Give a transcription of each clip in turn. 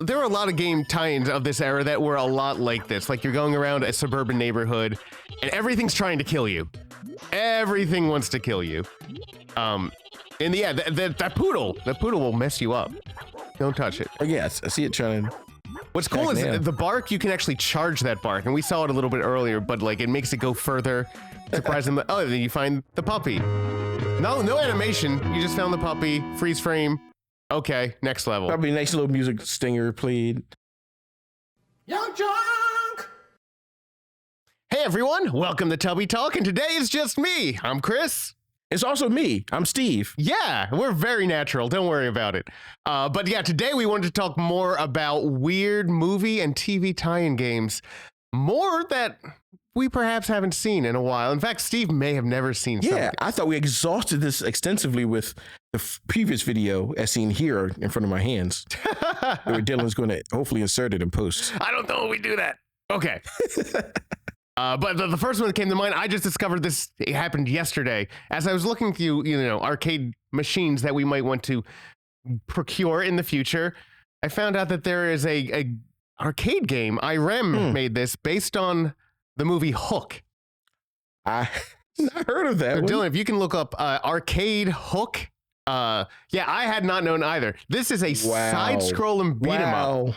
there are a lot of game tie-ins of this era that were a lot like this. Like you're going around a suburban neighborhood and everything's trying to kill you. Everything wants to kill you. And yeah, that poodle will mess you up. Don't touch it. Oh, yes, I see it trying. What's cool is the bark, you can actually charge that bark. And we saw it a little bit earlier, but like it makes it go further. Surprisingly, oh, then you find the puppy. No animation. You just found the puppy. Freeze frame. Okay, next level. Probably a nice little music stinger played. YUNKJunk! Hey everyone, welcome to Tubby Talk, and today it's just me. I'm Chris. It's also me. I'm Steve. Yeah, we're very natural. Don't worry about it. But yeah, today we wanted to talk more about weird movie and TV tie-in games. More that we perhaps haven't seen in a while. In fact, Steve may have never seen something. Yeah, I thought we exhausted this extensively with the previous video as seen here in front of my hands. Where Dylan's going to hopefully insert it in post. I don't know if we do that. Okay. But the first one that came to mind, I just discovered this. It happened yesterday. As I was looking through, arcade machines that we might want to procure in the future, I found out that there is a arcade game. IREM made this based on the movie Hook. I heard of that. Dylan, if you can look up Arcade Hook. Yeah, I had not known either. This is a side-scrolling beat 'em up.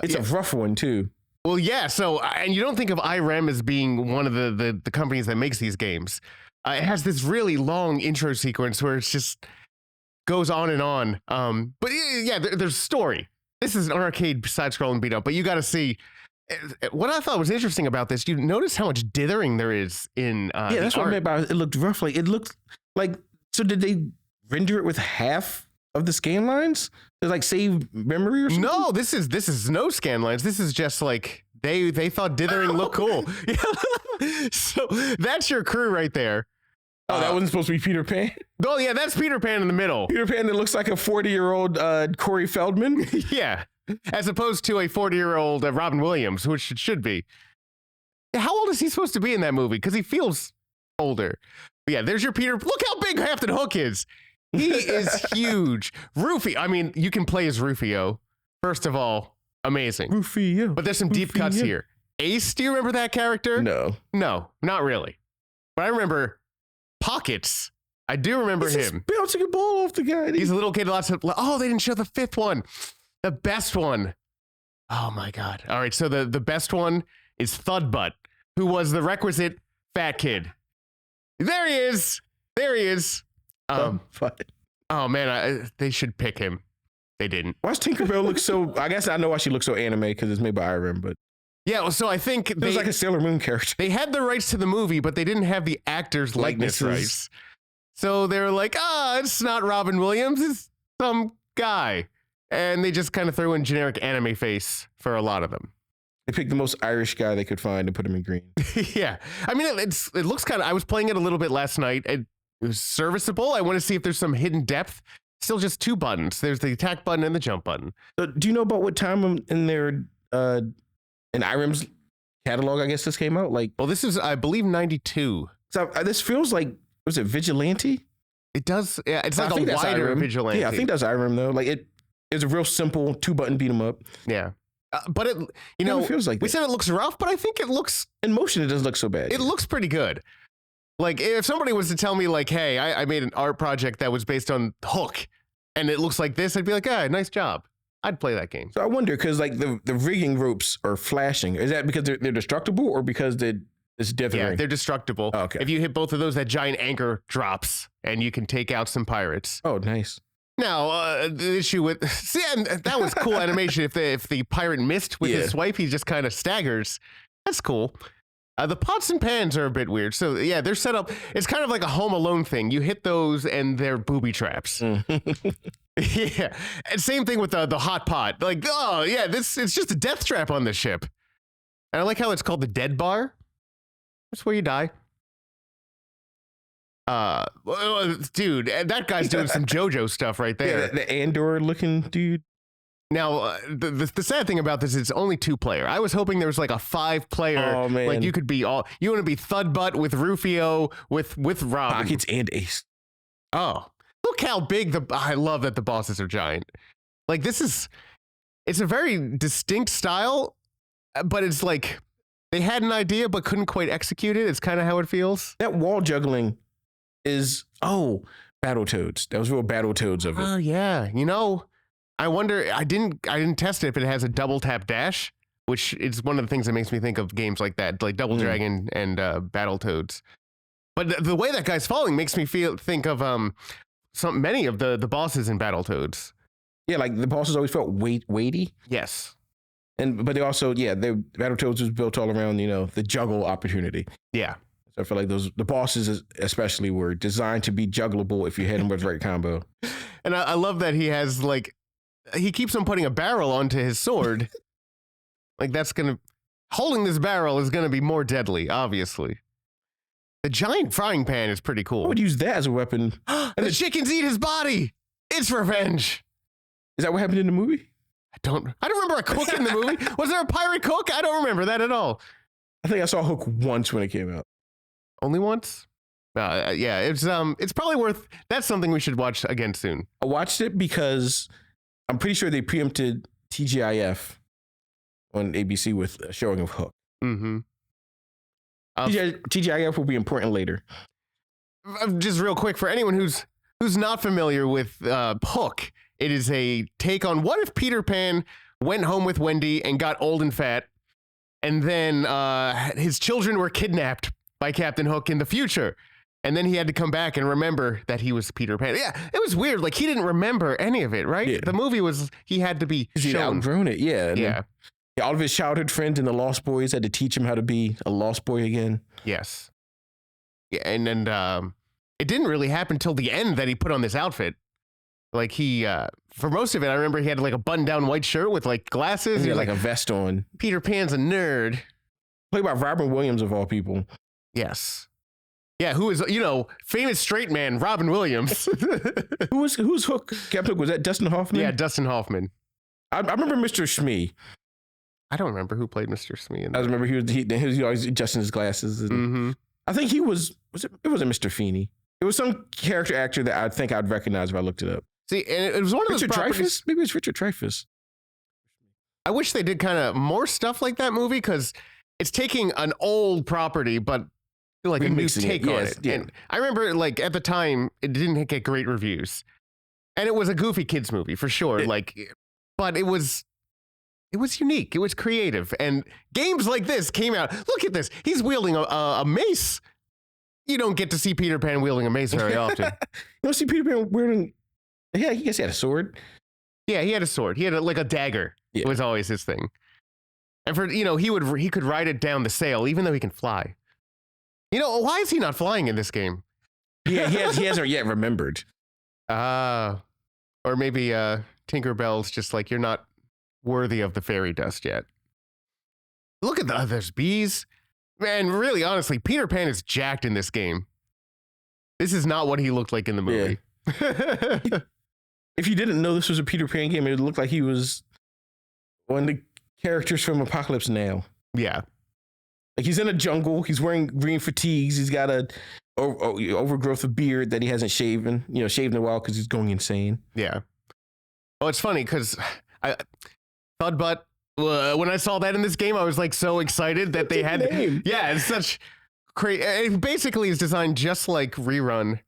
It's a rough one too. Well, yeah. So, and you don't think of IREM as being one of the companies that makes these games. It has this really long intro sequence where it's just goes on and on. But yeah, there's story. This is an arcade side-scrolling beat up, but you got to see. What I thought was interesting about this, you notice how much dithering there is in yeah, that's what I meant by it looked rough. Like it looked like, so did they render it with half of the scan lines to like save memory or something? No, this is no scan lines. This is just like they thought dithering looked cool. So that's your crew right there. Oh, that wasn't supposed to be Peter Pan? Oh yeah, that's Peter Pan in the middle. Peter Pan that looks like a 40-year-old Corey Feldman? Yeah. As opposed to a 40-year-old Robin Williams, which it should be. How old is he supposed to be in that movie? Because he feels older. But yeah, there's your Peter. Look how big Captain Hook is. He is huge. Rufio. I mean, you can play as Rufio. First of all, amazing. Rufio. But there's some deep cuts here. Ace, do you remember that character? No. No, not really. But I remember Pockets. I do remember him. Bouncing a ball off the guy. He's a little kid. Oh, they didn't show the fifth one. The best one. Oh my God. All right. So the best one is Thudbutt, who was the requisite fat kid. There he is. There he is. Oh man, they should pick him. They didn't. Why does Tinkerbell look so, I guess I know why she looks so anime because it's made by IREM, but. Yeah, well, so I think it was like a Sailor Moon character. They had the rights to the movie, but they didn't have the actors' likeness rights. So they were like, it's not Robin Williams, it's some guy. And they just kind of threw in generic anime face for a lot of them. They picked the most Irish guy they could find and put him in green. Yeah. I mean, it looks kind of, I was playing it a little bit last night. It was serviceable. I want to see if there's some hidden depth. Still just two buttons. There's the attack button and the jump button. So do you know about what time in their, in IREM's catalog, I guess this came out? Like, well, this is, I believe, 92. So this feels like, was it Vigilante? It does. Yeah, it's like a wider Vigilante. Yeah, I think that's IREM though. Like it's a real simple 2-button beat 'em up. Yeah. But it feels like we said it looks rough, but I think it looks in motion. It doesn't look so bad. It looks pretty good. Like if somebody was to tell me like, hey, I made an art project that was based on Hook and it looks like this, I'd be like, nice job. I'd play that game. So I wonder, because like the rigging ropes are flashing. Is that because they're destructible or because it's dithering? Yeah, they're destructible. Oh, okay. If you hit both of those, that giant anchor drops and you can take out some pirates. Oh, nice. Now, the issue with and that was cool animation. If the pirate missed with his swipe, he just kind of staggers. That's cool. The pots and pans are a bit weird. So yeah, they're set up. It's kind of like a Home Alone thing. You hit those and they're booby traps. Yeah, and same thing with the hot pot. Like, oh yeah, it's just a death trap on the ship. And I like how it's called the dead bar. That's where you die. Dude, that guy's doing some JoJo stuff right there. Yeah, the Andor looking dude. Now, the sad thing about this is it's only 2-player. I was hoping there was like a 5-player. Oh man, like you want to be Thudbutt with Rufio with Robin. Pockets and Ace. Oh, look how big I love that the bosses are giant. Like this is it's a very distinct style, but it's like they had an idea but couldn't quite execute it. It's kind of how it feels. That wall juggling is Battletoads. That was real Battletoads of it. Oh yeah, I wonder. I didn't test it if it has a double tap dash, which is one of the things that makes me think of games like that, like Double Dragon and Battletoads. But the way that guy's falling makes me think of many of the bosses in Battletoads. Yeah, like the bosses always felt weighty. Yes. But they also, the Battletoads was built all around, the juggle opportunity. Yeah. So I feel like the bosses especially were designed to be juggleable if you hit them with the right combo. And I love that he has he keeps on putting a barrel onto his sword. Holding this barrel is gonna be more deadly, obviously. The giant frying pan is pretty cool. I would use that as a weapon. And the chickens eat his body. It's revenge. Is that what happened in the movie? I don't remember a cook in the movie. Was there a pirate cook? I don't remember that at all. I think I saw Hook once when it came out. Only once? Yeah, it's probably worth. That's something we should watch again soon. I watched it because I'm pretty sure they preempted TGIF on ABC with a showing of Hook. Mm-hmm. TGIF will be important later. Just real quick for anyone who's not familiar with Hook, it is a take on what if Peter Pan went home with Wendy and got old and fat, and then his children were kidnapped by Captain Hook in the future. And then he had to come back and remember that he was Peter Pan. Yeah, it was weird. Like, he didn't remember any of it, right? Yeah. The movie he had to be shown. He'd outgrown it, yeah. Yeah. All of his childhood friends and the Lost Boys had to teach him how to be a Lost Boy again. Yes. Yeah, and then it didn't really happen till the end that he put on this outfit. Like, for most of it, I remember he had like a button-down white shirt with like glasses. He had like a vest on. Peter Pan's a nerd. Played by Robin Williams, of all people. Yes. Yeah, who is, famous straight man, Robin Williams. Who's Hook? Captain Hook, was that Dustin Hoffman? Yeah, Dustin Hoffman. I remember Mr. Shmee. I don't remember who played Mr. Smee. I remember he was always adjusting his glasses. And I think it wasn't Mr. Feeney. It was some character actor that I think I'd recognize if I looked it up. See, and it was one of those properties. Dreyfuss? Maybe it's Richard Dreyfuss. I wish they did kind of more stuff like that movie, because it's taking an old property, but like a new take on it. Yeah. And I remember, like, at the time, it didn't get great reviews. And it was a goofy kids movie, for sure. But it was unique. It was creative. And games like this came out. Look at this. He's wielding a mace. You don't get to see Peter Pan wielding a mace very often. You don't see Peter Pan wielding... Yeah, I guess he had a sword. Yeah, he had a sword. He had a dagger. Yeah. It was always his thing. And for, he could ride it down the sail, even though he can fly. Why is he not flying in this game? Yeah, he hasn't yet remembered. Or maybe Tinkerbell's just like, you're not worthy of the fairy dust yet. Look at there's bees. Man, really, honestly, Peter Pan is jacked in this game. This is not what he looked like in the movie. Yeah. If you didn't know this was a Peter Pan game, it looked like he was one of the characters from Apocalypse Now. Yeah. Like, he's in a jungle. He's wearing green fatigues. He's got a overgrowth of beard that he hasn't shaved in a while because he's going insane. Yeah. Oh, it's funny because Thud Butt, when I saw that in this game, I was like so excited that they had. Yeah, it's such crazy. It basically is designed just like Rerun.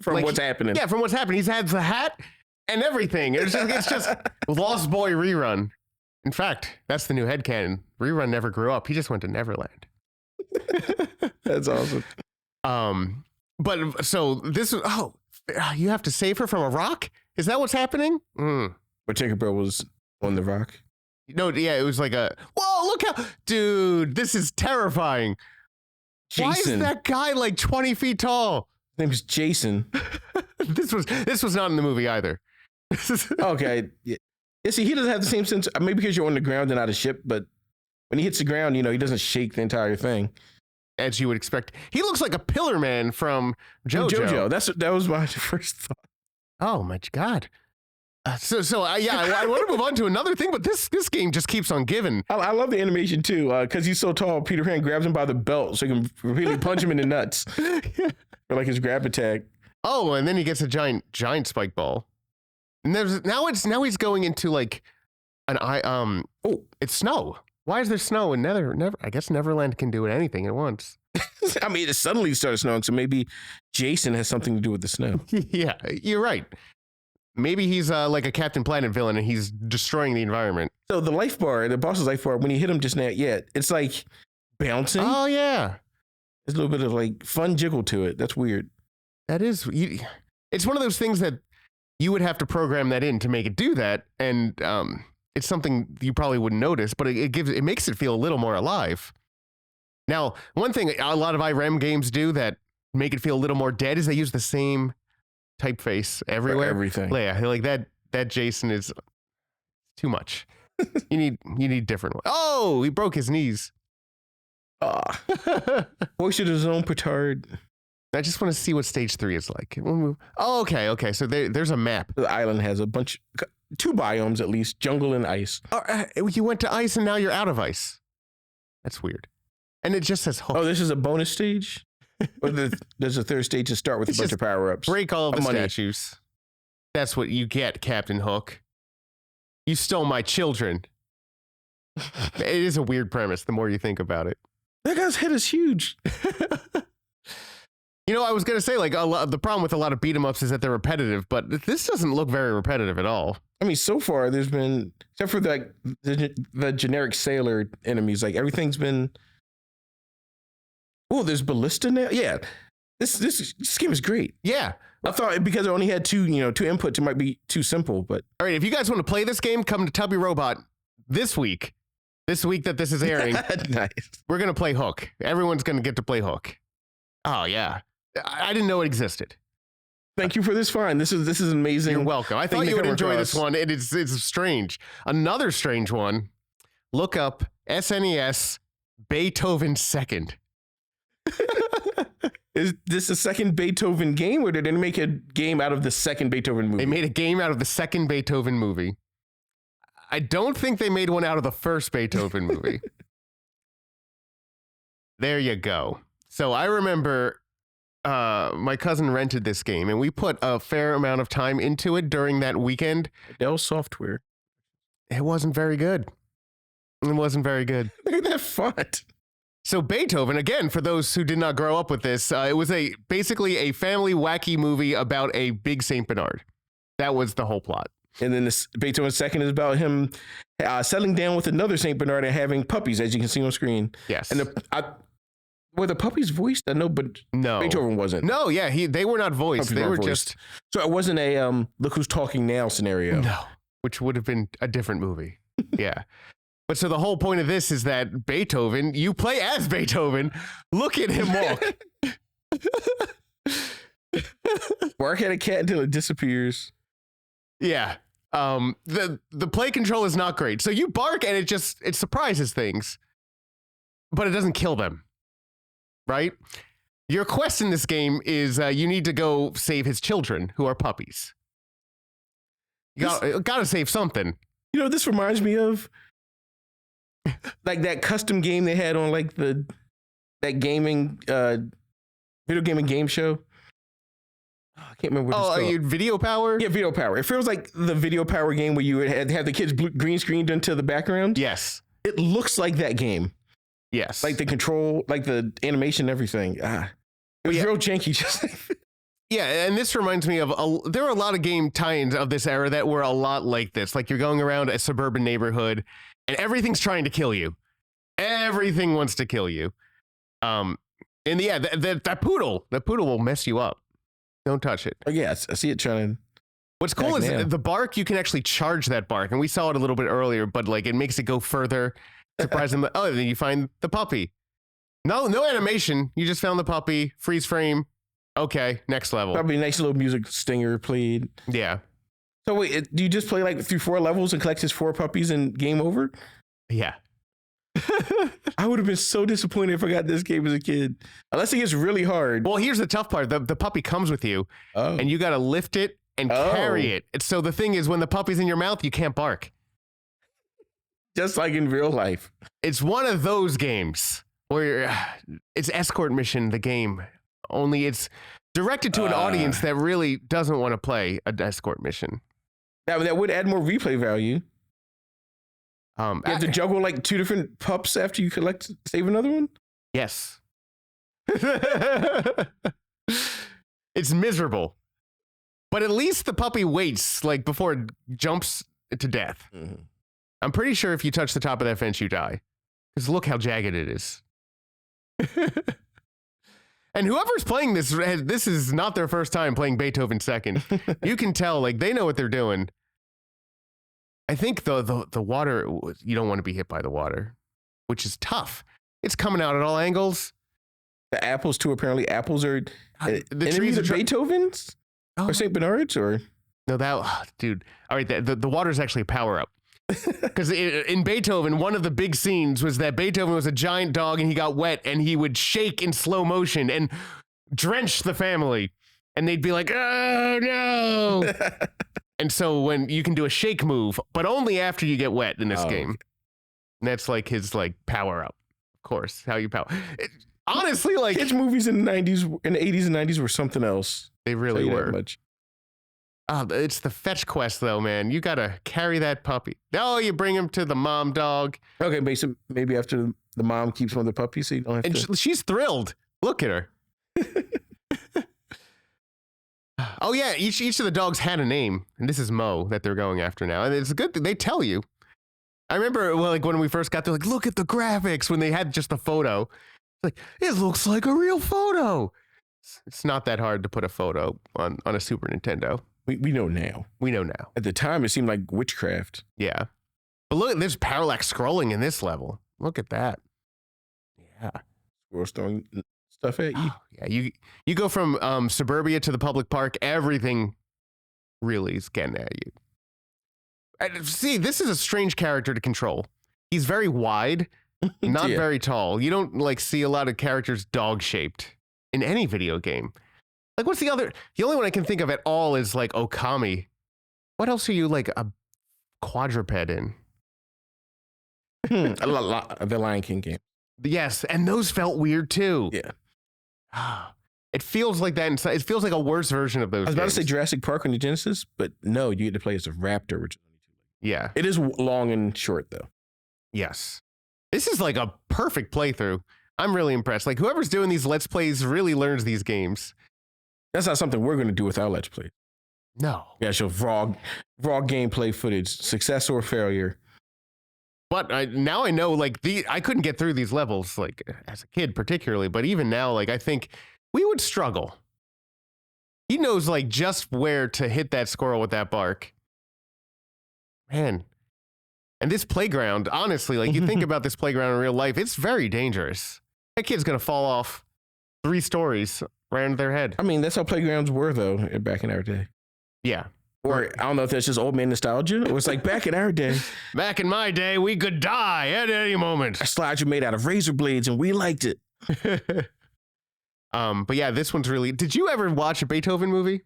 From what's happening. Yeah, from what's happening. He's had the hat and everything. It's just Lost Boy Rerun. In fact, that's the new headcanon. Rerun never grew up. He just went to Neverland. That's awesome. But so this is, you have to save her from a rock? Is that what's happening? But Tinkerbell was on the rock. No, yeah, it was like whoa, look how, dude, this is terrifying. Jason. Why is that guy like 20 feet tall? His name is Jason. This was not in the movie either. Okay. Yeah, see, he doesn't have the same sense, maybe because you're on the ground and not a ship, but when he hits the ground, he doesn't shake the entire thing. As you would expect. He looks like a pillar man from JoJo. That was my first thought. Oh my God. I want to move on to another thing, but this game just keeps on giving. I love the animation too, because he's so tall. Peter Pan grabs him by the belt so he can really punch him in the nuts. Yeah. Or like his grab attack. Oh, and then he gets a giant spike ball. And now he's going into like it's snow. Why is there snow in Never? I guess Neverland can do anything at once. I mean, it suddenly started snowing, so maybe Jason has something to do with the snow. Yeah, you're right. Maybe he's like a Captain Planet villain and he's destroying the environment. So the life bar, the boss's life bar, when you hit him just now, it's like bouncing. Oh, yeah. There's a little bit of like fun jiggle to it. That's weird. That is, it's one of those things that you would have to program that in to make it do that. And it's something you probably wouldn't notice, but it makes it feel a little more alive. Now, one thing a lot of IREM games do that make it feel a little more dead is they use the same typeface everywhere. For everything. Yeah, like that Jason is too much. You need different ones. Oh, he broke his knees. Hoisted his own petard. I just want to see what stage 3 is like. Oh, okay. So there's a map. The island has two biomes at least, jungle and ice. You went to ice and now you're out of ice. That's weird. And it just says Hook. Oh, this is a bonus stage? Or there's a third stage to start with a bunch of power-ups. Break all of the statues. That's what you get, Captain Hook. You stole my children. It is a weird premise the more you think about it. That guy's head is huge. I was going to say, like, the problem with a lot of beat-em-ups is that they're repetitive, but this doesn't look very repetitive at all. I mean, so far, there's been, except for the generic sailor enemies, like, everything's been... Oh, there's ballista now? Yeah. This game is great. Yeah. I thought because it only had two inputs, it might be too simple, but... All right, if you guys want to play this game, come to Tubby Robot this week that this is airing. Nice. We're going to play Hook. Everyone's going to get to play Hook. Oh, yeah. I didn't know it existed. Thank you for this find. This is amazing. You're welcome. I thought you would enjoy this one. It's strange. Another strange one. Look up SNES Beethoven 2nd. Is this a second Beethoven game, or did they make a game out of the second Beethoven movie? They made a game out of the second Beethoven movie. I don't think they made one out of the first Beethoven movie. There you go. So I remember my cousin rented this game, and we put a fair amount of time into it during that weekend. Dell Software. It wasn't very good. Look at that font. So Beethoven, again, for those who did not grow up with this, it was basically a family wacky movie about a big Saint Bernard. That was the whole plot. And then this Beethoven 2nd is about him settling down with another Saint Bernard and having puppies, as you can see on screen. Yes. And were the puppies voiced? I know, but no, Beethoven wasn't. No, yeah, they were not voiced. They were just. So it wasn't a look who's talking now scenario. No, which would have been a different movie. Yeah. But so the whole point of this is that Beethoven, you play as Beethoven. Look at him walk. Bark at a cat until it disappears. Yeah. The play control is not great. So you bark and it surprises things, but it doesn't kill them. Right? Your quest in this game is you need to go save his children who are puppies. You gotta save something. This reminds me of like that custom game they had on like that gaming video gaming game show. I can't remember what it's called. Oh, Video Power? Yeah, Video Power. It feels like the Video Power game where you had have the kids green screened into the background. Yes. It looks like that game. Yes. Like the control, like the animation, everything. It was real janky. Yeah, and this reminds me of, there are a lot of game tie-ins of this era that were a lot like this. Like you're going around a suburban neighborhood and everything's trying to kill you. Everything wants to kill you. And yeah, that poodle will mess you up. Don't touch it. Oh, yeah, I see it trying to. What's cool is the bark, you can actually charge that bark. And we saw it a little bit earlier, but like it makes it go further. Surprisingly, then you find the puppy. No animation. You just found the puppy, freeze frame. Okay, next level. Probably a nice little music stinger played. Yeah. So wait, do you just play like through 4 levels and collect his 4 puppies and game over? Yeah. I would have been so disappointed if I got this game as a kid. Unless it gets really hard. Well, here's the tough part. The puppy comes with you, and you got to lift it and carry it. So the thing is, when the puppy's in your mouth, you can't bark. Just like in real life. It's one of those games where it's Escort Mission, the game. Only it's directed to an audience that really doesn't want to play an escort mission. That would add more replay value. You have to juggle like 2 different pups after you save another one? Yes. It's miserable. But at least the puppy waits like before it jumps to death. Mm-hmm. I'm pretty sure if you touch the top of that fence, you die. Because look how jagged it is. And whoever's playing this is not their first time playing Beethoven second. You can tell, like, they know what they're doing. I think the water, you don't want to be hit by the water, which is tough. It's coming out at all angles. The apples too. Apparently, apples are the trees are Beethoven's or St. Bernard's or no dude. All right, the water is actually a power up. Because in Beethoven, one of the big scenes was that Beethoven was a giant dog and he got wet and he would shake in slow motion and drench the family. And they'd be like, oh no. And so when you can do a shake move, but only after you get wet in this game. And that's like his like power up. Of course, how you power. Honestly, like kids movies in the 90s, in the 80s and 90s were something else. They really were. It's the fetch quest, though, man. You got to carry that puppy. No, you bring him to the mom dog. Okay, maybe after the mom keeps one of the puppies, so you don't have to. She's thrilled. Look at her. Oh, yeah, each of the dogs had a name. And this is Mo that they're going after now. And it's good that they tell you. I remember like when we first got there, like, look at the graphics when they had just the photo. It's like, it looks like a real photo. It's not that hard to put a photo on a Super Nintendo. We know now. We know now. At the time, it seemed like witchcraft. Yeah. But look, there's parallax scrolling in this level. Look at that. Yeah. Squirrels throwing stuff at you. Yeah, you go from suburbia to the public park. Everything really is getting at you. And see, this is a strange character to control. He's very wide, not very tall. You don't like see a lot of characters dog-shaped in any video game. Like, what's the other? The only one I can think of at all is like Okami. What else are you like a quadruped in? The Lion King game. Yes, and those felt weird too. Yeah. It feels like that inside. It feels like a worse version of those. I was about to say Jurassic Park on the Genesis, but no, you get to play as a raptor, which yeah. It is long and short though. Yes. This is like a perfect playthrough. I'm really impressed. Like whoever's doing these Let's Plays really learns these games. That's not something we're going to do with our Let's Play. No. Yeah, show raw gameplay footage, success or failure. But now I know, like, I couldn't get through these levels, like, as a kid particularly, but even now, like, I think we would struggle. He knows, like, just where to hit that squirrel with that bark. Man. And this playground, honestly, like, you think about this playground in real life, it's very dangerous. That kid's going to fall off 3 stories right under their head. I mean, that's how playgrounds were, though, back in our day. Yeah. Or I don't know if that's just old man nostalgia, or it's like back in our day. Back in my day, we could die at any moment. Our slides were made out of razor blades, and we liked it. But yeah, this one's really... Did you ever watch a Beethoven movie?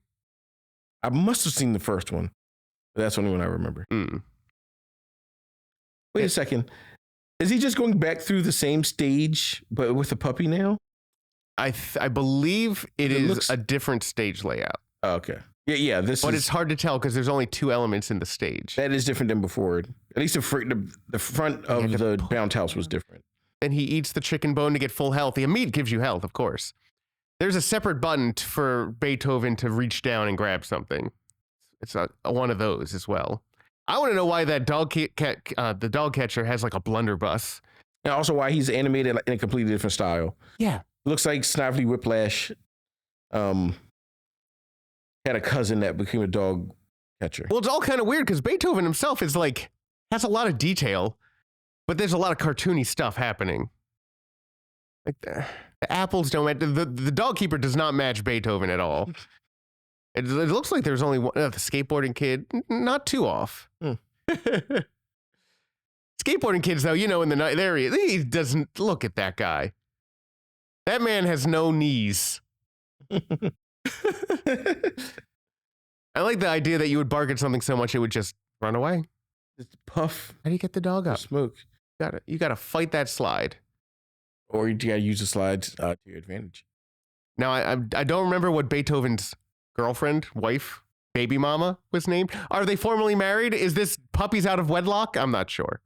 I must have seen the first one. But that's the only one I remember. Wait a second. Is he just going back through the same stage, but with a puppy now? I believe it is a different stage layout. Oh, okay. Yeah. But it's hard to tell because there's only 2 elements in the stage. That is different than before. At least the front of the bound house was different. And he eats the chicken bone to get full health. The meat gives you health, of course. There's a separate button for Beethoven to reach down and grab something. It's one of those as well. I want to know why that the dog catcher has like a blunderbuss. And also why he's animated in a completely different style. Yeah. Looks like Snively Whiplash had a cousin that became a dog catcher. Well, it's all kind of weird because Beethoven himself is like, has a lot of detail, but there's a lot of cartoony stuff happening. Like the apples don't match. The dog keeper does not match Beethoven at all. It looks like there's only one. The skateboarding kid, not too off. Skateboarding kids, though, in the night there he doesn't look at that guy. That man has no knees. I like the idea that you would bark at something so much it would just run away. Just puff. How do you get the dog up? Smoke. You gotta fight that slide. Or you gotta use the slides to your advantage. Now, I don't remember what Beethoven's wife baby mama was named. Are they formally married? Is this puppies out of wedlock? I'm not sure.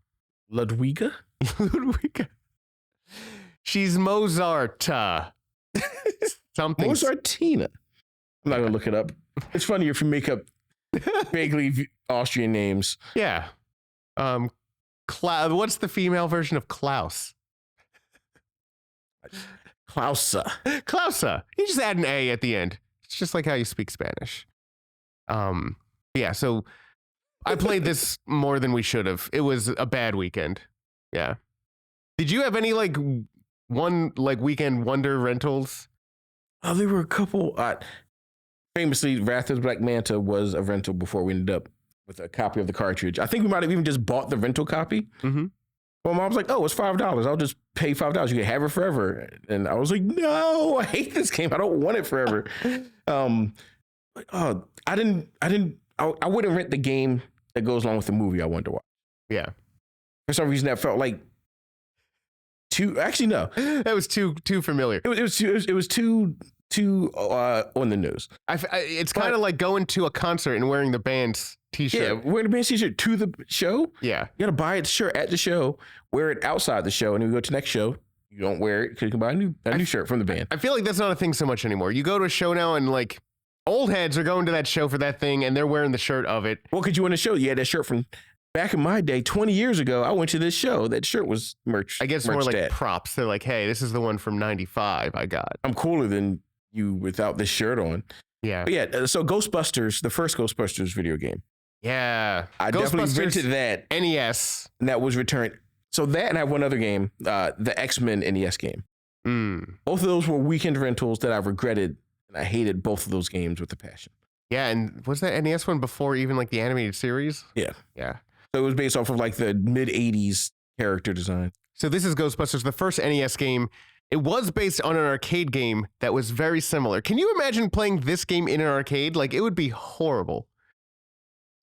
Ludwika? Ludwika. She's Mozart. Something. Mozartina. I'm not going to look it up. It's funny if you make up vaguely Austrian names. Yeah. What's the female version of Klaus? Klausa. Klausa. You just add an A at the end. It's just like how you speak Spanish. Yeah, so I played this more than we should have. It was a bad weekend. Yeah. Did you have any weekend wonder rentals? Oh, there were a couple. Famously, Wrath of the Black Manta was a rental before we ended up with a copy of the cartridge. I think we might have even just bought the rental copy. Mm-hmm. Well, Mom was like, "Oh, it's $5. I'll just pay $5. You can have it forever." And I was like, "No, I hate this game. I don't want it forever." I wouldn't rent the game that goes along with the movie I wanted to watch. Yeah. For some reason, that felt like too. Actually, no, that was too familiar. It was too on the nose. It's kind of like going to a concert and wearing the band's t-shirt. Yeah, wearing the band's t-shirt to the show. Yeah, you gotta buy the shirt at the show, wear it outside the show, and then we go to the next show. You don't wear it because you can buy a new shirt from the band. I feel like that's not a thing so much anymore. You go to a show now and like old heads are going to that show for that thing and they're wearing the shirt of it. Well, because you want to show you had that shirt from back in my day, 20 years ago. I went to this show. That shirt was merch. I guess more like props. They're like, hey, this is the one from '95 I got. I'm cooler than you without this shirt on. Yeah. But yeah. So Ghostbusters, the first Ghostbusters video game. Yeah. I definitely rented that. NES. And that was returned. So that, and I have one other game, the X-Men NES game. Both of those were weekend rentals that I regretted, and I hated both of those games with a passion. Yeah, and was that NES one before even like the animated series? Yeah. Yeah. So it was based off of like the mid-'80s character design. So this is Ghostbusters, the first NES game. It was based on an arcade game that was very similar. Can you imagine playing this game in an arcade? Like, it would be horrible.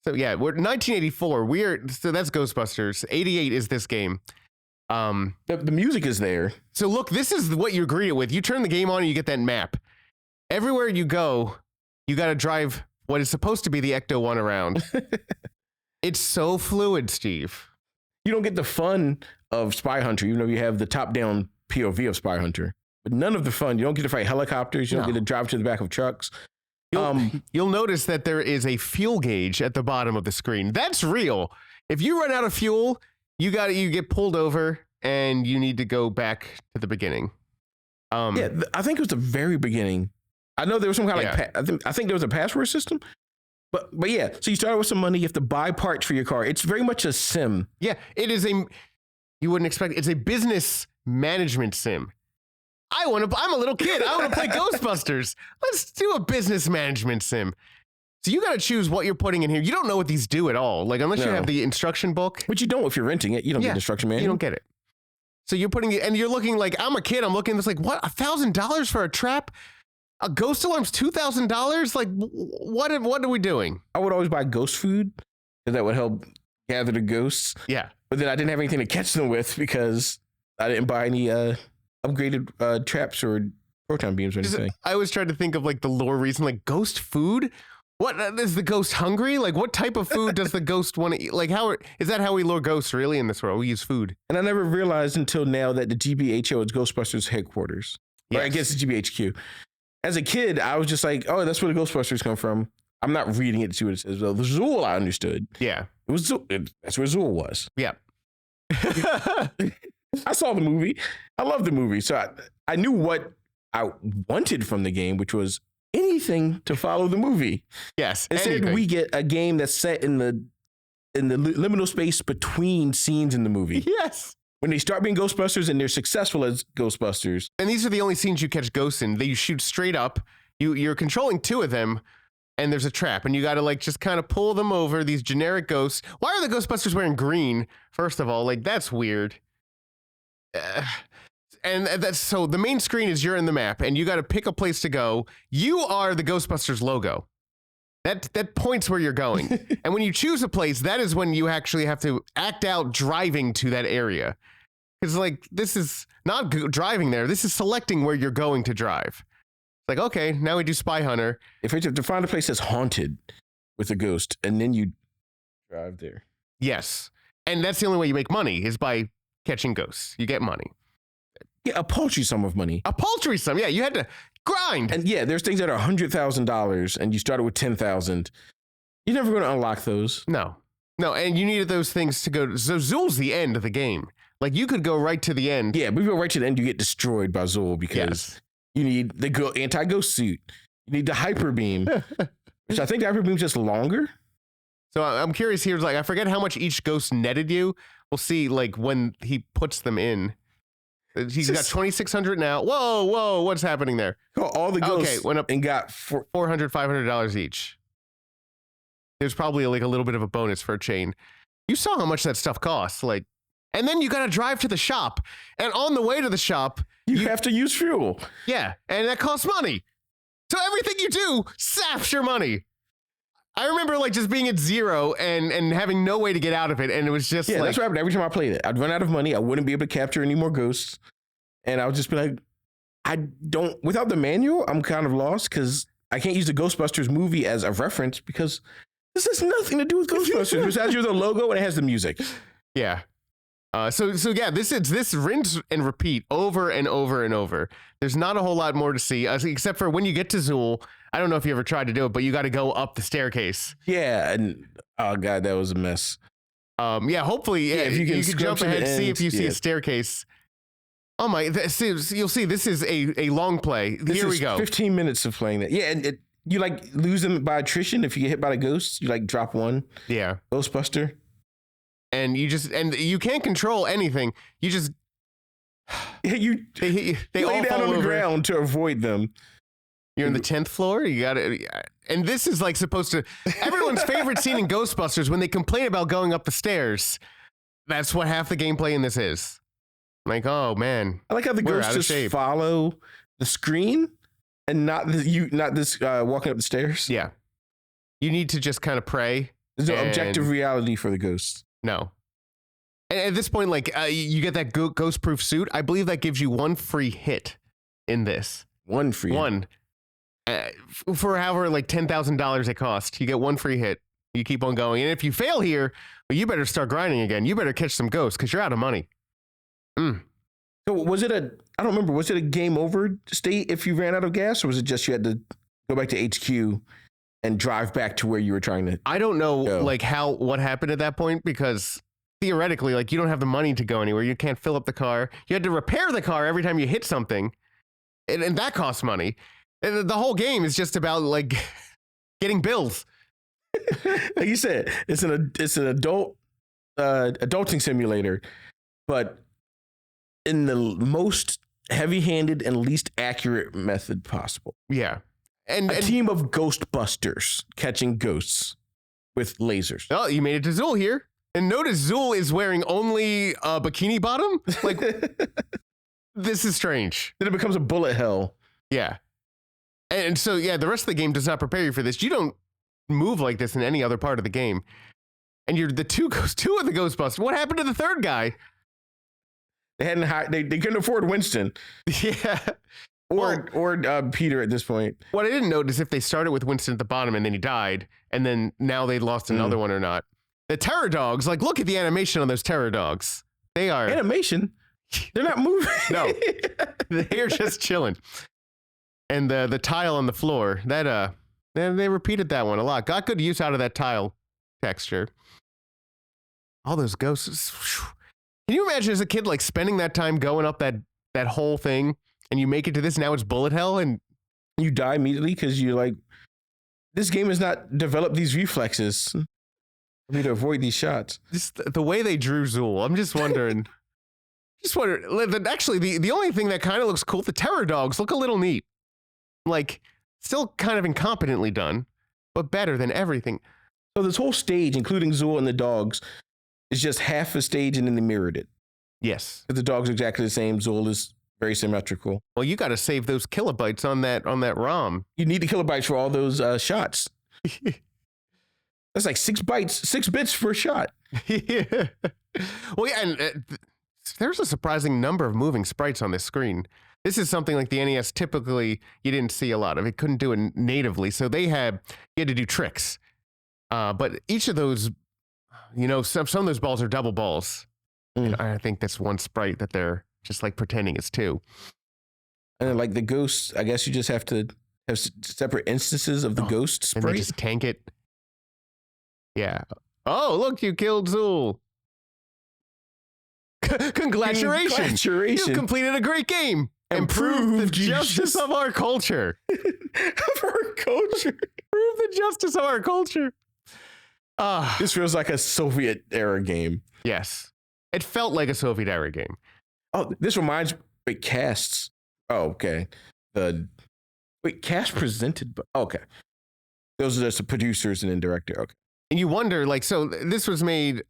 So yeah, we're 1984. So that's Ghostbusters. 88 is this game. The music is there. So look, this is what you're greeted with. You turn the game on and you get that map. Everywhere you go, you got to drive what is supposed to be the Ecto-1 around. It's so fluid, Steve. You don't get the fun of Spy Hunter, even though you have the top-down POV of Spy Hunter. But none of the fun. You don't get to fight helicopters. You don't get to drive to the back of trucks. You'll notice that there is a fuel gauge at the bottom of the screen. That's real. If you run out of fuel, you get pulled over and you need to go back to the beginning. I think it was the very beginning. I know there was some kind of I think there was a password system. But yeah, so you start with some money. You have to buy parts for your car. It's very much a sim. Yeah, it is you wouldn't expect, it's a business management sim. I'm a little kid. I want to play Ghostbusters. Let's do a business management sim. So you got to choose what you're putting in here. You don't know what these do at all. Like, unless you have the instruction book. Which you don't if you're renting it. You don't get instruction manual. You don't get it. So you're putting it, and you're looking like, I'm a kid. I'm looking, it's like, what, $1,000 for a trap? A ghost alarm's $2,000? Like, what are we doing? I would always buy ghost food, because that would help gather the ghosts. Yeah. But then I didn't have anything to catch them with because I didn't buy any upgraded traps or proton beams or anything. I always tried to think of like the lore reason, like ghost food. What is the ghost hungry? Like, what type of food does the ghost want to eat? Like, is that how we lure ghosts really in this world? We use food. And I never realized until now that the GBHO is Ghostbusters headquarters. Yes. Or I guess it's GBHQ. As a kid, I was just like, oh, that's where the Ghostbusters come from. I'm not reading it to see what it says. Well, the Zool I understood. Yeah. It was that's where Zool was. Yeah. I saw the movie. I love the movie. So I knew what I wanted from the game, which was anything to follow the movie. Yes. Instead, we get a game that's set in the liminal space between scenes in the movie. Yes. When they start being Ghostbusters and they're successful as Ghostbusters. And these are the only scenes you catch ghosts in. You shoot straight up. You're controlling two of them. And there's a trap, and you got to like just kind of pull them over, these generic ghosts. Why are the Ghostbusters wearing green? First of all, like, that's weird. And that's so the main screen is you're in the map, and you got to pick a place to go. You are the Ghostbusters logo. That points where you're going. And when you choose a place, that is when you actually have to act out driving to that area. Because like, this is not driving there. This is selecting where you're going to drive. Like, okay, now we do Spy Hunter. If we have to find a place that's haunted, with a ghost, and then you drive there. Yes. And that's the only way you make money is by catching ghosts. You get money. Yeah, a paltry sum of money. A paltry sum. Yeah, you had to grind. And yeah, there's things that are $100,000 and you started with 10,000. You're never going to unlock those. No, and you needed those things to go. So Zool's the end of the game. Like you could go right to the end. Yeah, but if you go right to the end, you get destroyed by Zool because you need the anti-ghost suit. You need the hyper beam, which I think the hyper beam's just longer. So I'm curious here. Like I forget how much each ghost netted you. We'll see. Like when he puts them in. He's got 2,600 now. Whoa, what's happening there? All the ghosts went up and got $400, $500 each. There's probably like a little bit of a bonus for a chain. You saw how much that stuff costs. Like, and then you got to drive to the shop. And on the way to the shop, you have to use fuel. Yeah, and that costs money. So everything you do saps your money. I remember like just being at zero and having no way to get out of it. And it was just like... that's what happened every time I played it. I'd run out of money. I wouldn't be able to capture any more ghosts. And I would just be like, without the manual, I'm kind of lost because I can't use the Ghostbusters movie as a reference because this has nothing to do with Ghostbusters. Besides you're the logo and it has the music. Yeah. So yeah, this rinse and repeat over and over and over. There's not a whole lot more to see except for when you get to Zool. I don't know if you ever tried to do it, but you got to go up the staircase. Yeah, and oh god, that was a mess. Hopefully, if you can jump ahead, see if you see a staircase. Oh my! You'll see. This is a long play. Here we go. 15 minutes of playing that. Yeah, and you like lose them by attrition if you get hit by the ghosts. You like drop one. Yeah, Ghostbuster. And you can't control anything. You just they all lay down fall on the over. Ground to avoid them. You're in the 10th floor. You got it. And this is like supposed to everyone's favorite scene in Ghostbusters when they complain about going up the stairs. That's what half the gameplay in this is. Like, oh man, I like how the ghosts just follow the screen and not this walking up the stairs. Yeah, you need to just kind of pray. There's no objective reality for the ghosts. No. And at this point, like you get that ghost-proof suit. I believe that gives you one free hit in this. One free one. For however like $10,000 it cost, you get one free hit. You keep on going, and if you fail here, well, you better start grinding again. You better catch some ghosts because you're out of money. So was it I don't remember. Was it a game over state if you ran out of gas, or was it just you had to go back to HQ and drive back to where you were trying to? I don't know like what happened at that point because theoretically, like you don't have the money to go anywhere. You can't fill up the car. You had to repair the car every time you hit something, and that costs money. And the whole game is just about like getting bills. Like you said, it's an adulting simulator, but in the most heavy-handed and least accurate method possible. Yeah. And a team of Ghostbusters catching ghosts with lasers. Oh, you made it to Zool here. And notice Zool is wearing only a bikini bottom. Like, this is strange. Then it becomes a bullet hell. Yeah. And so, yeah, the rest of the game does not prepare you for this. You don't move like this in any other part of the game. And you're the two of the Ghostbusters. What happened to the third guy? They hadn't they couldn't afford Winston. Yeah. Or Peter at this point. What I didn't notice if they started with Winston at the bottom and then he died, and then now they lost another one or not. The terror dogs, like look at the animation on those terror dogs. They are animation. They're not moving. No, they're just chilling. And the tile on the floor, that they repeated that one a lot. Got good use out of that tile texture. All those ghosts. Can you imagine as a kid like spending that time going up that whole thing, and you make it to this? Now it's bullet hell, and you die immediately because you're like, this game has not developed these reflexes for me to avoid these shots. Just the way they drew Zool, I'm just wondering. Actually, the only thing that kind of looks cool, the terror dogs look a little neat. Like, still kind of incompetently done, but better than everything. So this whole stage, including Zool and the dogs, is just half a stage and then they mirrored it. Yes. The dogs are exactly the same. Zool is very symmetrical. Well, you got to save those kilobytes on that ROM. You need the kilobytes for all those shots. That's like 6 bits per shot. Yeah. Well, yeah, and there's a surprising number of moving sprites on this screen. This is something like the NES typically you didn't see a lot of. It couldn't do it natively, so you had to do tricks. But each of those, some of those balls are double balls. And I think that's one sprite that they're just like pretending it's two. And then, like the ghosts, I guess you just have to have separate instances of the ghost sprite. And they just tank it. Yeah. Oh, look, you killed Zool. Congratulations. You completed a great game. And proved the justice of our culture. Of our culture. Prove the justice of our culture. This feels like a Soviet era game. Yes. It felt like a Soviet era game. Oh, this reminds me, casts. Oh, okay. Cast presented, but okay. Those are just the producers and then director. Okay. And you wonder, so this was made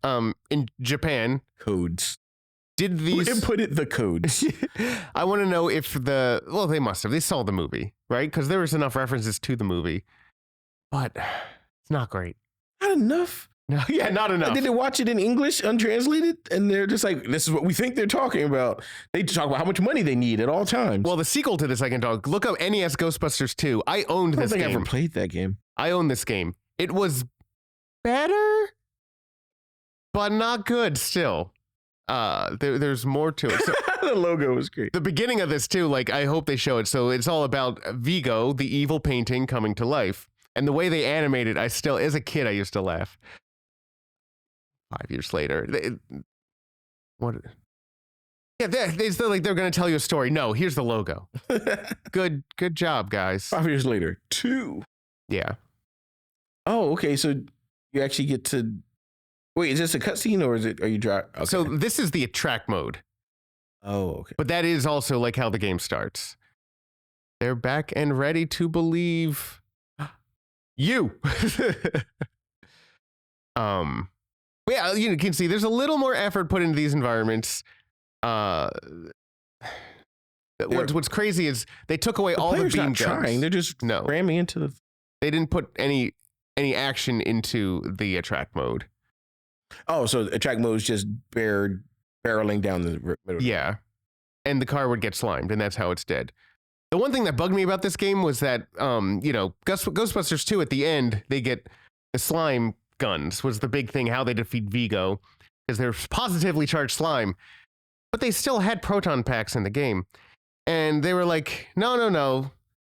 in Japan. Codes. Did these... Who inputted the codes? I want to know if they must have. They saw the movie, right? Because there was enough references to the movie. But it's not great. Not enough? No, yeah, not enough. Did they watch it in English, untranslated? And they're just like, this is what we think they're talking about. They talk about how much money they need at all times. Well, the sequel to this I can talk. Look up NES Ghostbusters 2. I owned this game. I don't think I ever played that game. I owned this game. It was better, but not good still. There's more to it. So, the logo was great. The beginning of this too, I hope they show it. So it's all about Vigo, the evil painting, coming to life. And the way they animate it, as a kid, I used to laugh. 5 years later, what? Yeah, they still they're going to tell you a story. No, here's the logo. Good job, guys. 5 years later, 2. Yeah. Oh, okay. So you actually get to. Wait, is this a cutscene or are you driving? Okay. So this is the attract mode. Oh, okay. But that is also how the game starts. They're back and ready to believe you. Yeah, you can see there's a little more effort put into these environments. What's crazy is they took away all the beam guns. Trying. They're just ramming into the. They didn't put any action into the attract mode. Oh, so attract mode is just barreling down the middle. Yeah, and the car would get slimed, and that's how it's dead. The one thing that bugged me about this game was that, Ghostbusters 2 at the end, they get the slime guns was the big thing, how they defeat Vigo, because they're positively charged slime, but they still had proton packs in the game. And they were like, no,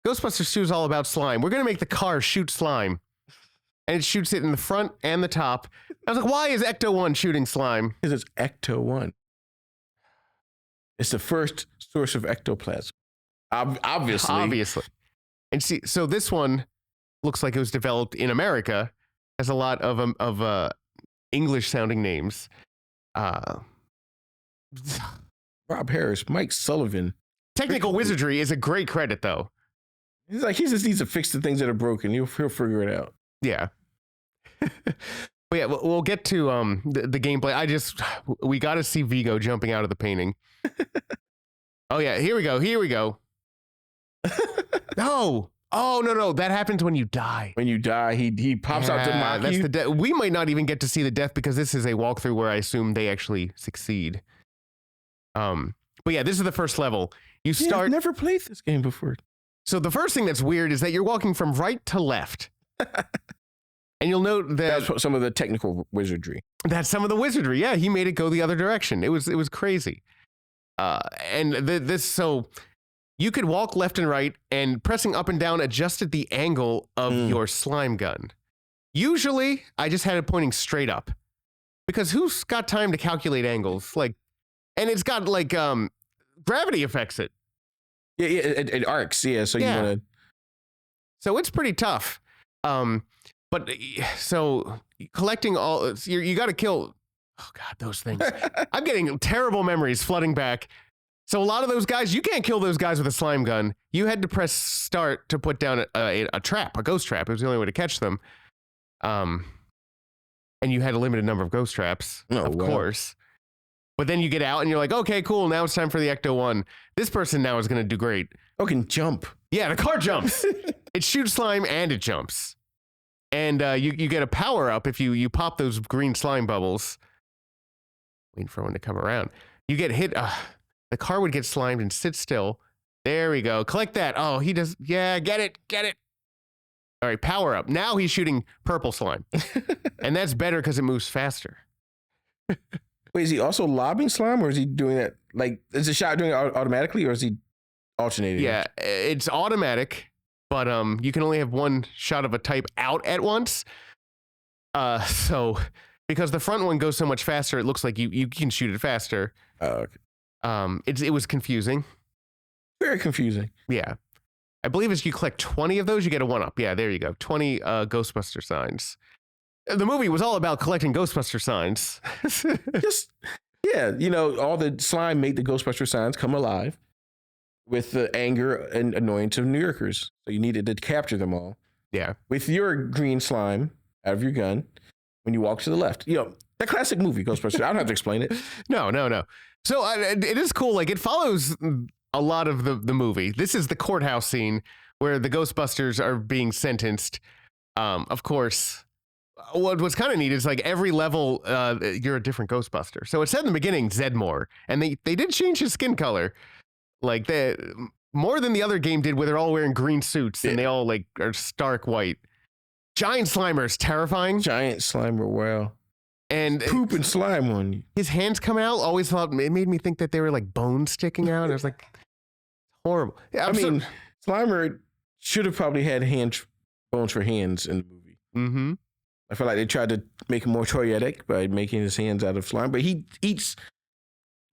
Ghostbusters 2 is all about slime. We're going to make the car shoot slime. And it shoots it in the front and the top. I was like, why is Ecto-1 shooting slime? Because it's Ecto-1. It's the first source of ectoplasm. Obviously. And see, so this one looks like it was developed in America. Has a lot of English-sounding names. Rob Harris, Mike Sullivan. Technical wizardry is a great credit, though. He's like, he just needs to fix the things that are broken. He'll figure it out. Yeah. But yeah, we'll get to the gameplay. We got to see Vigo jumping out of the painting. Oh yeah, here we go. No. Oh no, that happens when you die. When you die, he pops out to mock that's you. The death. We might not even get to see the death because this is a walkthrough where I assume they actually succeed. But yeah, this is the first level. I've never played this game before. So the first thing that's weird is that you're walking from right to left. And you'll note that that's some of the technical wizardry. That's some of the wizardry. Yeah, he made it go the other direction. It was crazy. So you could walk left and right, and pressing up and down adjusted the angle of your slime gun. Usually, I just had it pointing straight up, because who's got time to calculate angles? And it's got gravity affects it. Yeah, it arcs. Yeah, so you want to. So it's pretty tough. But so collecting all, you got to kill. Oh God, those things. I'm getting terrible memories flooding back. So a lot of those guys, you can't kill those guys with a slime gun. You had to press start to put down a trap, a ghost trap. It was the only way to catch them. And you had a limited number of ghost traps, of course. But then you get out and you're like, okay, cool. Now it's time for the Ecto-1. This person now is going to do great. Oh, can jump. Yeah, the car jumps. It shoots slime and it jumps. And you get a power up if you pop those green slime bubbles. Waiting for one to come around. You get hit. The car would get slimed and sit still. There we go. Collect that. Oh, he does. Yeah, get it. All right, power up. Now he's shooting purple slime. And that's better because it moves faster. Wait, is he also lobbing slime, or is he doing that? Like, is the shot doing it automatically, or is he alternating? Yeah, it's automatic, but you can only have one shot of a type out at once. So because the front one goes so much faster, it looks like you can shoot it faster. Oh, okay. It was confusing. Very confusing. Yeah. I believe as you collect 20 of those, you get a 1-up. Yeah, there you go. 20 Ghostbuster signs. The movie was all about collecting Ghostbuster signs. Yeah, all the slime made the Ghostbuster signs come alive with the anger and annoyance of New Yorkers. So you needed to capture them all. Yeah. With your green slime out of your gun when you walk to the left. That classic movie, Ghostbusters. I don't have to explain it. No. So it is cool. Like, it follows a lot of the movie. This is the courthouse scene where the Ghostbusters are being sentenced. Of course, what's kind of neat is like every level, you're a different Ghostbuster. So it said in the beginning, Zedmore, and they did change his skin color. Like, more than the other game did, where they're all wearing green suits and they all like are stark white. Giant Slimer is terrifying. Giant Slimer, wow. And poop and slime on you. His hands come out. Always thought it made me think that they were like bones sticking out. I was like, horrible. I mean, Slimer should have probably had bones for hands in the movie. Mm-hmm. I feel like they tried to make him more toyetic by making his hands out of slime, but he eats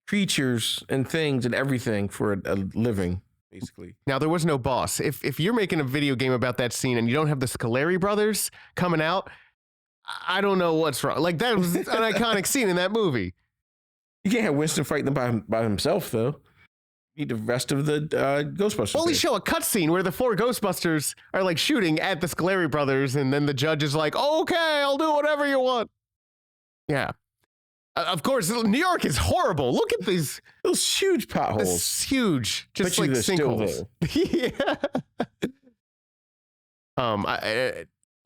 creatures and things and everything for a living, basically. Now, there was no boss. If you're making a video game about that scene and you don't have the Scoleri brothers coming out, I don't know what's wrong. Like, that was an iconic scene in that movie. You can't have Winston fighting them by himself, though. You need the rest of the Ghostbusters. Well, they show a cutscene where the 4 Ghostbusters are like shooting at the Scoleri brothers, and then the judge is like, "Okay, I'll do whatever you want." Yeah. Of course, New York is horrible. Look at those huge potholes. This huge, just like sinkholes. Yeah.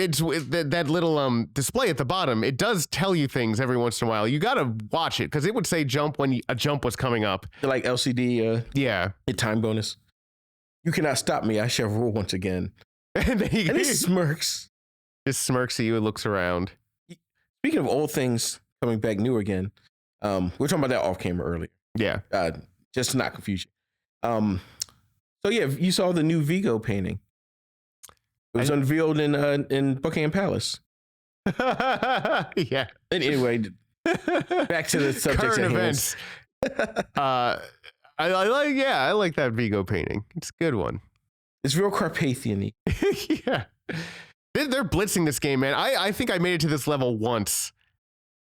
It's that little display at the bottom. It does tell you things every once in a while. You got to watch it because it would say jump when a jump was coming up. Like LCD. Yeah. A time bonus. You cannot stop me. I shall roar once again. And he smirks. Just smirks at you and looks around. Speaking of old things coming back new again, we're talking about that off camera earlier. Yeah. Just to not confuse you. So yeah, you saw the new Vigo painting. It was unveiled in Buckingham Palace. Yeah. And anyway, back to the subject. Current events. I like that Vigo painting. It's a good one. It's real Carpathian-y. Yeah. They're blitzing this game, man. I think I made it to this level once.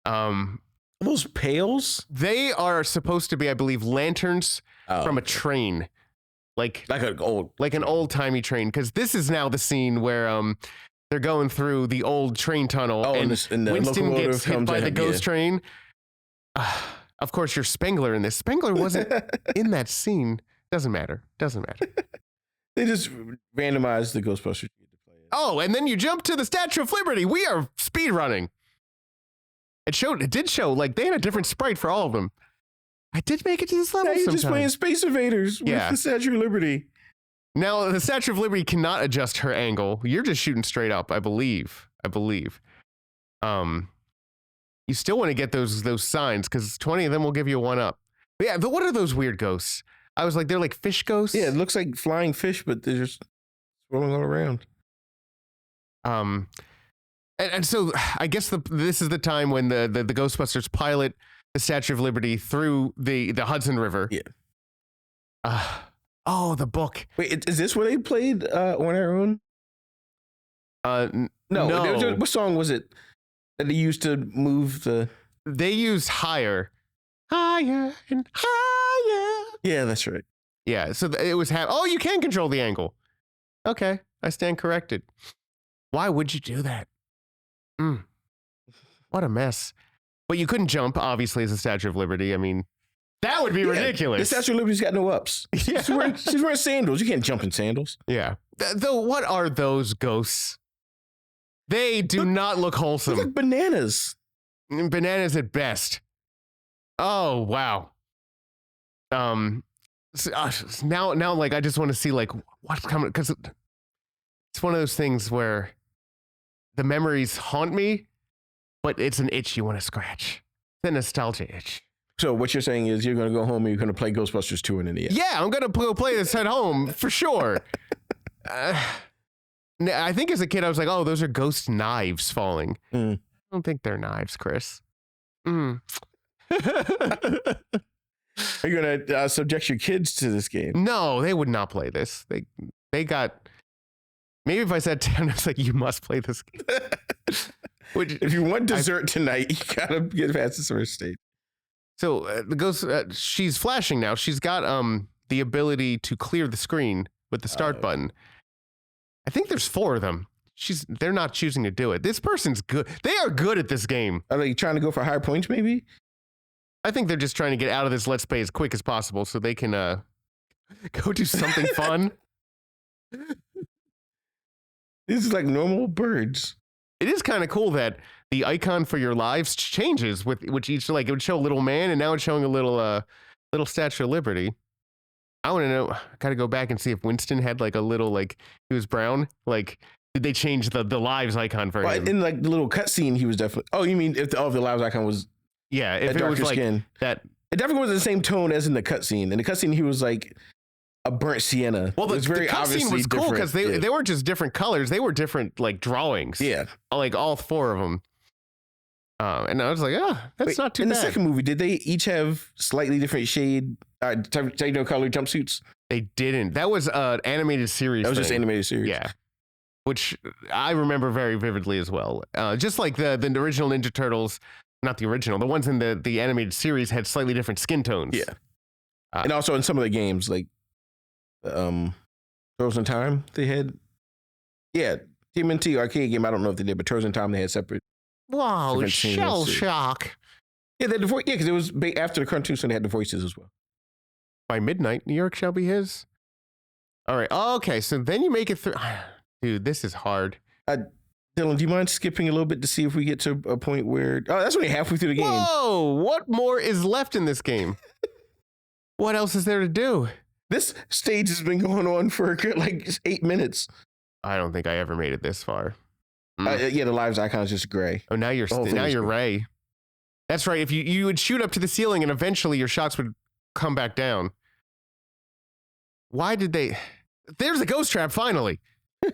Those pails? They are supposed to be, I believe, lanterns from a train. Like an old timey train, because this is now the scene where they're going through the old train tunnel, and the Winston gets hit by the ghost train. Of course, you're Spengler in this. Spengler wasn't in that scene. Doesn't matter. They just randomized the Ghostbusters. Oh, and then you jump to the Statue of Liberty. We are speed running. It did show like they had a different sprite for all of them. I did make it to this level. Now you're just playing Space Invaders with the Statue of Liberty. Now, the Statue of Liberty cannot adjust her angle. You're just shooting straight up, I believe. You still want to get those signs, because 20 of them will give you a 1-up. But yeah, but what are those weird ghosts? I was like, they're like fish ghosts? Yeah, it looks like flying fish, but they're just swirling all around. And so I guess this is the time when the Ghostbusters pilot the Statue of Liberty through the Hudson River. Yeah. The book. Wait, is this where they played On Our Own? No. What song was it that they used to move the... They used Higher. Higher and higher. Yeah, that's right. Yeah, so it was... you can control the angle. Okay, I stand corrected. Why would you do that? What a mess. But you couldn't jump, obviously, as a Statue of Liberty. I mean, that would be ridiculous. The Statue of Liberty's got no ups. Yeah. She's wearing sandals. You can't jump in sandals. Yeah. Though, what are those ghosts? They do not look wholesome. Look like bananas. Bananas at best. Oh, wow. Now, like, I just want to see, like, what's coming. Because it's one of those things where the memories haunt me, but it's an itch you want to scratch. It's a nostalgia itch. So what you're saying is you're going to go home and you're going to play Ghostbusters 2 in the NES. Yeah, I'm going to go play this at home for sure. I think as a kid, I was like, oh, those are ghost knives falling. I don't think they're knives, Chris. Are you going to subject your kids to this game? No, they would not play this. They got... Maybe if I sat down, I was like, you must play this game. Which, if you want dessert tonight, you got to get past this first stage. So the ghost, she's flashing now. She's got the ability to clear the screen with the start button. I think there's 4 of them. They're not choosing to do it. This person's good. They are good at this game. Are they trying to go for higher points, maybe? I think they're just trying to get out of this Let's Play as quick as possible so they can go do something fun. This is like normal birds. It is kind of cool that the icon for your lives changes with which each, like, it would show a little man and now it's showing a little Statue of Liberty. I want to know, I got to go back and see if Winston had like a little, like, he was brown. Like, did they change the lives icon for him? In like the little cutscene, he was definitely, oh, you mean if the lives icon was yeah, if it was like skin. That. It definitely was the same tone as in the cutscene. In the cutscene, he was like a burnt sienna. Well, the cutscene was cool because they weren't just different colors; they were different like drawings. Yeah, like all 4 of them. And I was like, that's not too bad. In the second movie, did they each have slightly different shade, color jumpsuits? They didn't. That was an animated series. That was just animated series. Yeah, which I remember very vividly as well. Just like the original Ninja Turtles, not the original, the ones in the animated series had slightly different skin tones. Yeah, and also in some of the games, like Turtles in Time, they had TMNT arcade game. I don't know if they did, but Turtles in Time they had separate. Wow, shell shock. Yeah, they had the voice. Yeah, because it was after the cartoon, so they had the voices as well. By midnight, New York shall be his. All right. Okay, so then you make it through. Dude, this is hard. Dylan, do you mind skipping a little bit to see if we get to a point where... Oh, that's only halfway through the game. Whoa! What more is left in this game? What else is there to do? This stage has been going on for a good, like 8 minutes. I don't think I ever made it this far. Yeah, the lives icon is just gray. Oh, now you're Ray. That's right. If you would shoot up to the ceiling and eventually your shots would come back down. Why did they... There's a ghost trap, finally. I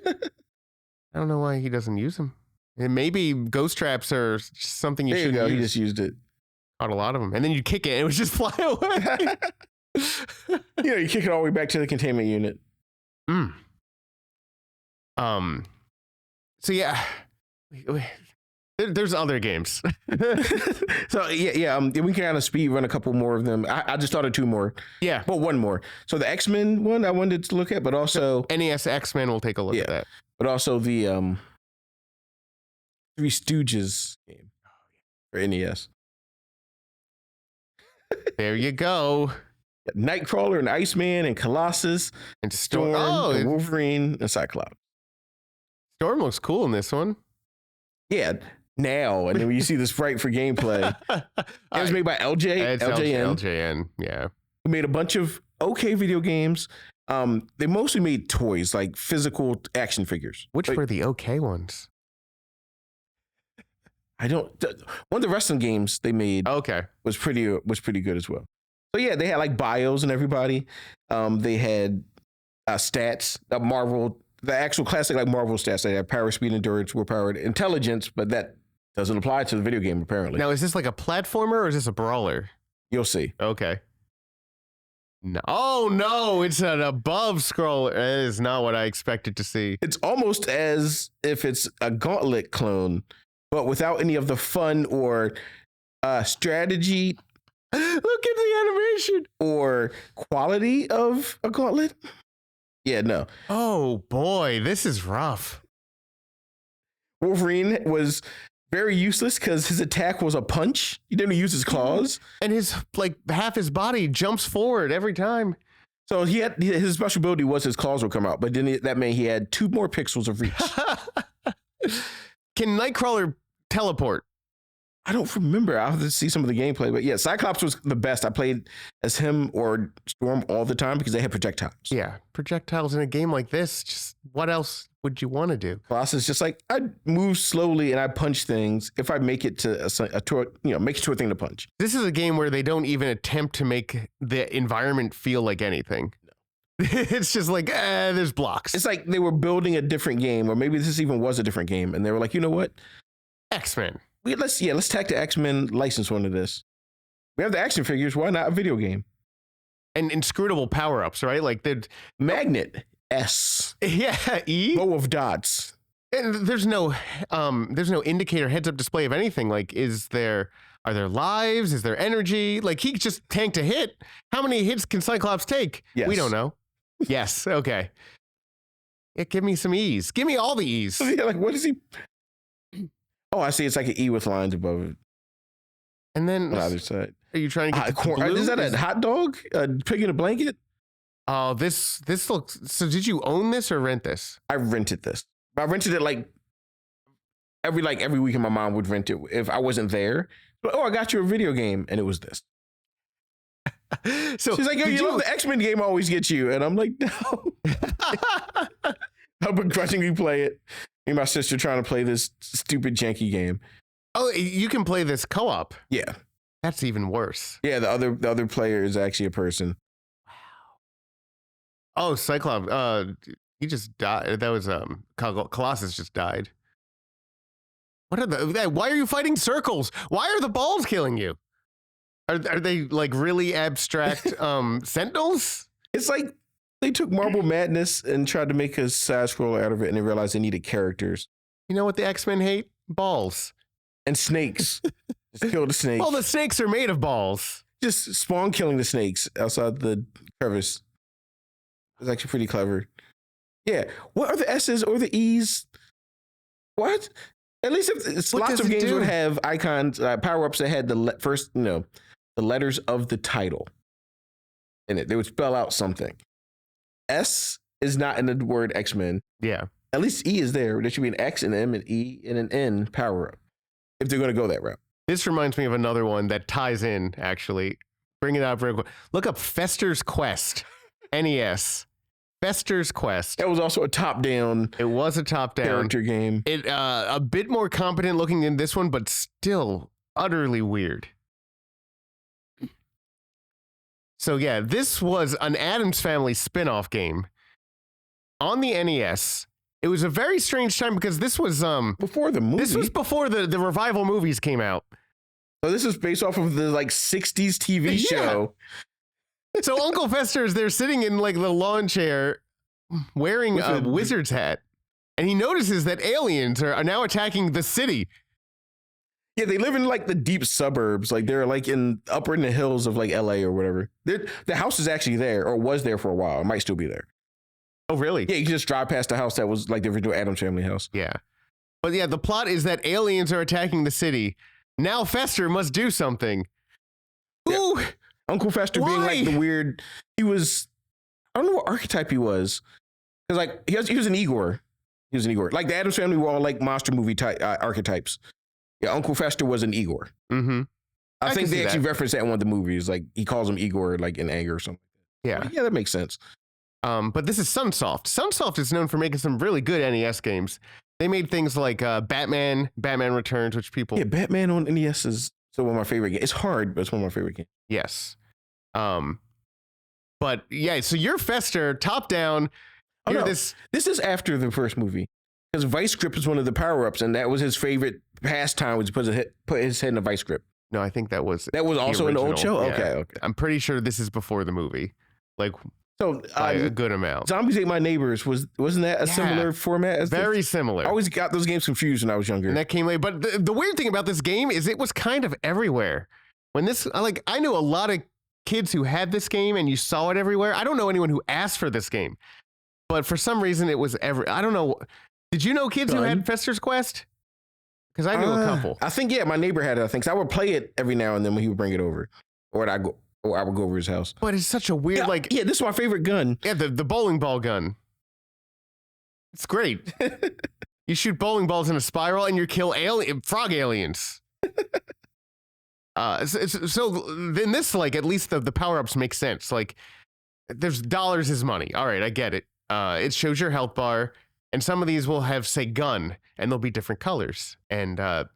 don't know why he doesn't use them. And maybe ghost traps are something you shouldn't use. He just used it. Caught a lot of them. And then you kick it and it would just fly away. You kick it all the way back to the containment unit. So yeah, there's other games. So we can kind of speed run a couple more of them. I just thought of 2 more. Yeah, well, 1 more. So the X-Men one I wanted to look at, but also NES X-Men. We'll take a look at that. But also the 3 Stooges game for NES. There you go. Nightcrawler and Iceman and Colossus and Storm and Wolverine and Cyclops. Storm looks cool in this one. Yeah, now. And then when you see the sprite for gameplay, it was made by LJN. LJN, yeah. Who made a bunch of okay video games. They mostly made toys, like physical action figures. Which were the okay ones? One of the wrestling games they made was pretty good as well. So yeah, they had like bios and everybody. They had stats, Marvel, the actual classic like Marvel stats. They had power, speed, endurance, willpower, intelligence, but that doesn't apply to the video game apparently. Now, is this like a platformer or is this a brawler? You'll see. Okay. No. Oh no, it's an above scroller. That is not what I expected to see. It's almost as if it's a Gauntlet clone, but without any of the fun or strategy. Look at the animation or quality of a Gauntlet. Yeah, no. Oh boy, this is rough. Wolverine was very useless because his attack was a punch. He didn't use his claws. And his half his body jumps forward every time. So his special ability was his claws would come out, but then that meant he had 2 more pixels of reach. Can Nightcrawler teleport? I don't remember. I'll have to see some of the gameplay. But yeah, Cyclops was the best. I played as him or Storm all the time because they had projectiles. Yeah, projectiles in a game like this. Just what else would you want to do? Colossus just like I move slowly and I punch things if I make it to make it to a thing to punch. This is a game where they don't even attempt to make the environment feel like anything. It's just like, there's blocks. It's like they were building a different game, or maybe this even was a different game, and they were like, you know what? X-Men. Let's tack the X-Men license one of this. We have the action figures. Why not a video game? And inscrutable power-ups, right? Like the Magnet S. Yeah, E. Bow of dots. And there's no indicator heads-up display of anything. Like, are there lives? Is there energy? Like, he just tanked a hit. How many hits can Cyclops take? Yes. We don't know. Yes. Okay. Yeah, give me some E's. Give me all the E's. Yeah, like, what is he? Oh, I see. It's like an E with lines above it. And then on the other side. Are you trying to get corn? Is that a hot dog? A pig in a blanket? Oh, this looks. So, did you own this or rent this? I rented this. I rented it like every week, and my mom would rent it if I wasn't there. But, I got you a video game, and it was this. So she's like, "Yo, you love the X-Men game always gets you," and I'm like, "No." I begrudgingly play it. Me and my sister trying to play this stupid janky game. Oh, you can play this co-op. Yeah, that's even worse. Yeah, the other player is actually a person. Wow. Oh, Cyclops. He just died. That was Colossus just died. What are why are you fighting circles? Why are the balls killing you? Are they like really abstract sentinels? It's like they took Marble Madness and tried to make a side scroller out of it, and they realized they needed characters. You know what the X-Men hate? Balls. And snakes. Just kill the snakes. Well, the snakes are made of balls. Just spawn killing the snakes outside the crevice. It's actually pretty clever. Yeah. What are the S's or the E's? What? At least if lots of games would have icons, power-ups that had the letters of the title in it. They would spell out something. S is not in the word X-Men. Yeah. At least E is there. There should be an X, an M, an E, and an N power-up if they're going to go that route. This reminds me of another one that ties in, actually. Bring it up real quick. Look up Fester's Quest. NES. Fester's Quest. That was also a top-down. It was a top-down character game. It a bit more competent looking than this one, but still utterly weird. So yeah, this was an Addams Family spin-off game on the NES. It was a very strange time because this was before the movie. This was before the revival movies came out. So this is based off of the like 60s TV show. So Uncle Fester is there sitting in like the lawn chair wearing a wizard's hat. And he notices that aliens are now attacking the city. Yeah, they live in like the deep suburbs. Like they're like up in the hills of like LA or whatever. The house is actually there or was there for a while. It might still be there. Oh, really? Yeah, you can just drive past the house that was like the original Addams Family house. Yeah. But yeah, the plot is that aliens are attacking the city. Now Fester must do something. Yeah. Ooh. Uncle Fester being like the weird, I don't know what archetype he was. Because like he was an Igor. He was an Igor. Like the Addams Family were all like monster movie type archetypes. Yeah, Uncle Fester was an Igor. Mm-hmm. I think they actually referenced that in one of the movies. Like he calls him Igor like in anger or something. Yeah. Yeah, that makes sense. But this is Sunsoft. Sunsoft is known for making some really good NES games. They made things like Batman Returns, which people... Yeah, Batman on NES is still one of my favorite games. It's hard, but it's one of my favorite games. Yes. But yeah, so you're Fester, top down. Oh, no. This is after the first movie. Because Vice Grip is one of the power-ups, and that was his favorite pastime, was to put his head in a Vice Grip. No, I think that was also in the old show? Yeah. Okay. I'm pretty sure this is before the movie. Like... So by a good amount. Zombies Ate My Neighbors wasn't that a similar format? As very similar. I always got those games confused when I was younger. And that came late. But the weird thing about this game is it was kind of everywhere. When this, I knew a lot of kids who had this game, and you saw it everywhere. I don't know anyone who asked for this game, but for some reason it was I don't know. Did you know kids who had Fester's Quest? Because I knew a couple. I think my neighbor had it. I think so. I would play it every now and then when he would bring it over, or I would go over his house. But it's such a weird, this is my favorite gun. Yeah, the bowling ball gun. It's great. You shoot bowling balls in a spiral and you kill frog aliens. So in this, like, at least the power-ups make sense. Like, there's dollars is money. All right, I get it. It shows your health bar, and some of these will have, say, gun, and they'll be different colors. And the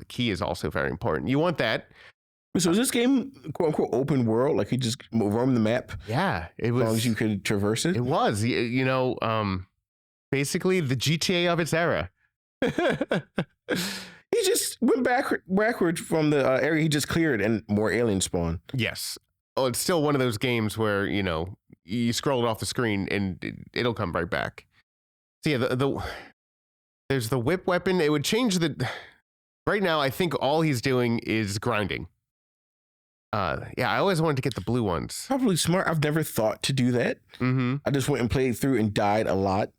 key is also very important. You want that. So is this game, quote unquote, open world? Like you just roam the map? Yeah, it was. As long as you could traverse it? It was. You know, basically the GTA of its era. He just went backwards from the area he just cleared and more aliens spawn. Yes. Oh, it's still one of those games where, you know, you scroll it off the screen and it'll come right back. So yeah, there's the whip weapon. It would change right now, I think all he's doing is grinding. Yeah, I always wanted to get the blue ones. Probably smart. I've never thought to do that. Mm-hmm. I just went and played through and died a lot.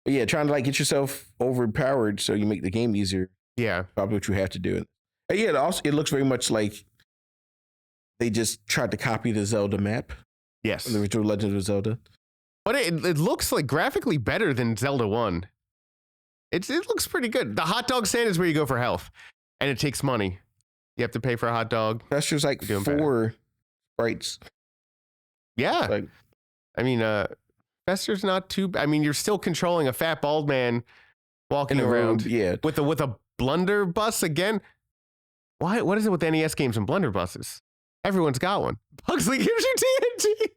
But yeah, trying to like get yourself overpowered so you make the game easier. Yeah. Probably what you have to do. And yeah, it looks very much like they just tried to copy the Zelda map. Yes. The original Legend of Zelda. But it looks like graphically better than Zelda 1. It looks pretty good. The hot dog stand is where you go for health. And it takes money. You have to pay for a hot dog. That's just like 4 sprites. Yeah. Like, I mean, Fester's not too. I mean, you're still controlling a fat bald man walking around. Yeah. With a blunderbuss again. Why? What is it with NES games and blunderbusses? Everyone's got one. Pugsley gives you TNT.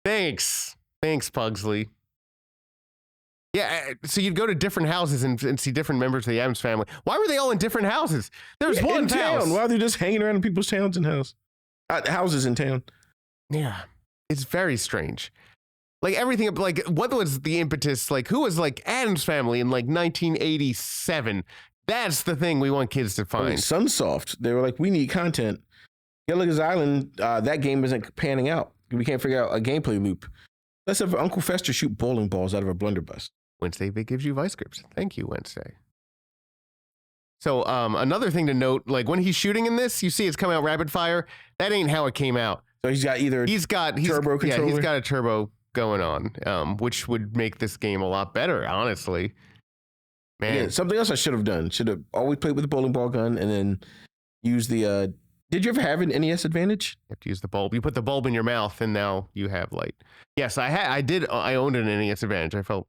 Thanks, Pugsley. Yeah, so you'd go to different houses and see different members of the Addams family. Why were they all in different houses? There's one house. Why are they just hanging around in people's towns and houses in town? Yeah, it's very strange. Like everything, like what was the impetus? Like who was like Addams family in like 1987? That's the thing we want kids to find. Sunsoft, they were like, we need content. Gilligan's Island, that game isn't panning out. We can't figure out a gameplay loop. Let's have Uncle Fester shoot bowling balls out of a blunderbuss. Wednesday gives you vice grips. Thank you, Wednesday. So another thing to note, like when he's shooting in this, you see it's coming out rapid fire. That ain't how it came out. So he's got turbo controller. Yeah, he's got a turbo going on, which would make this game a lot better, honestly. Man, yeah, something else I should have done. Should have always played with the bowling ball gun and then use the. Did you ever have an NES Advantage? You have to use the bulb. You put the bulb in your mouth, and now you have light. Yes, I did. I owned an NES Advantage. I felt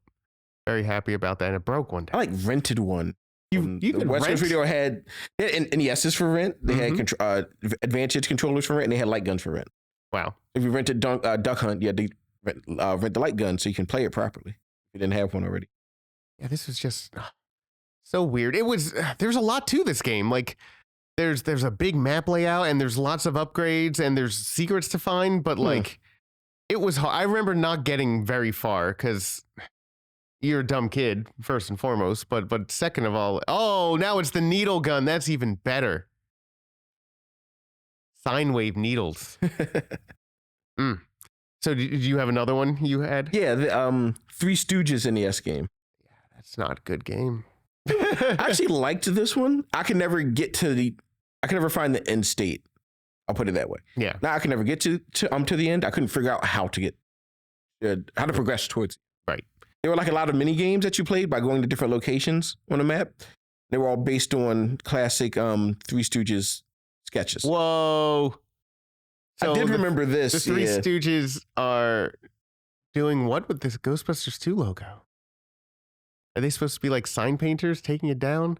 very happy about that. And it broke one day. I rented one. You the West Coast Video had NESs for rent. They had Advantage controllers for rent, and they had light guns for rent. Wow. If you rented Duck Hunt, you had to rent the light gun so you can play it properly. If you didn't have one already. Yeah, this was just so weird. There's a lot to this game. Like there's a big map layout and there's lots of upgrades and there's secrets to find, but like it was hard. I remember not getting very far because you're a dumb kid, first and foremost, but second of all, now it's the needle gun. That's even better. Sine wave needles. So did you have another one you had? Yeah, the Three Stooges NES game. Yeah, that's not a good game. I actually liked this one. I could never find the end state. I'll put it that way. Yeah. Now I can never get to the end. I couldn't figure out how to progress towards it. Right. There were like a lot of mini games that you played by going to different locations on the map. They were all based on classic Three Stooges sketches. Whoa. So I did remember this. The Three Stooges are doing what with this Ghostbusters 2 logo? Are they supposed to be like sign painters taking it down?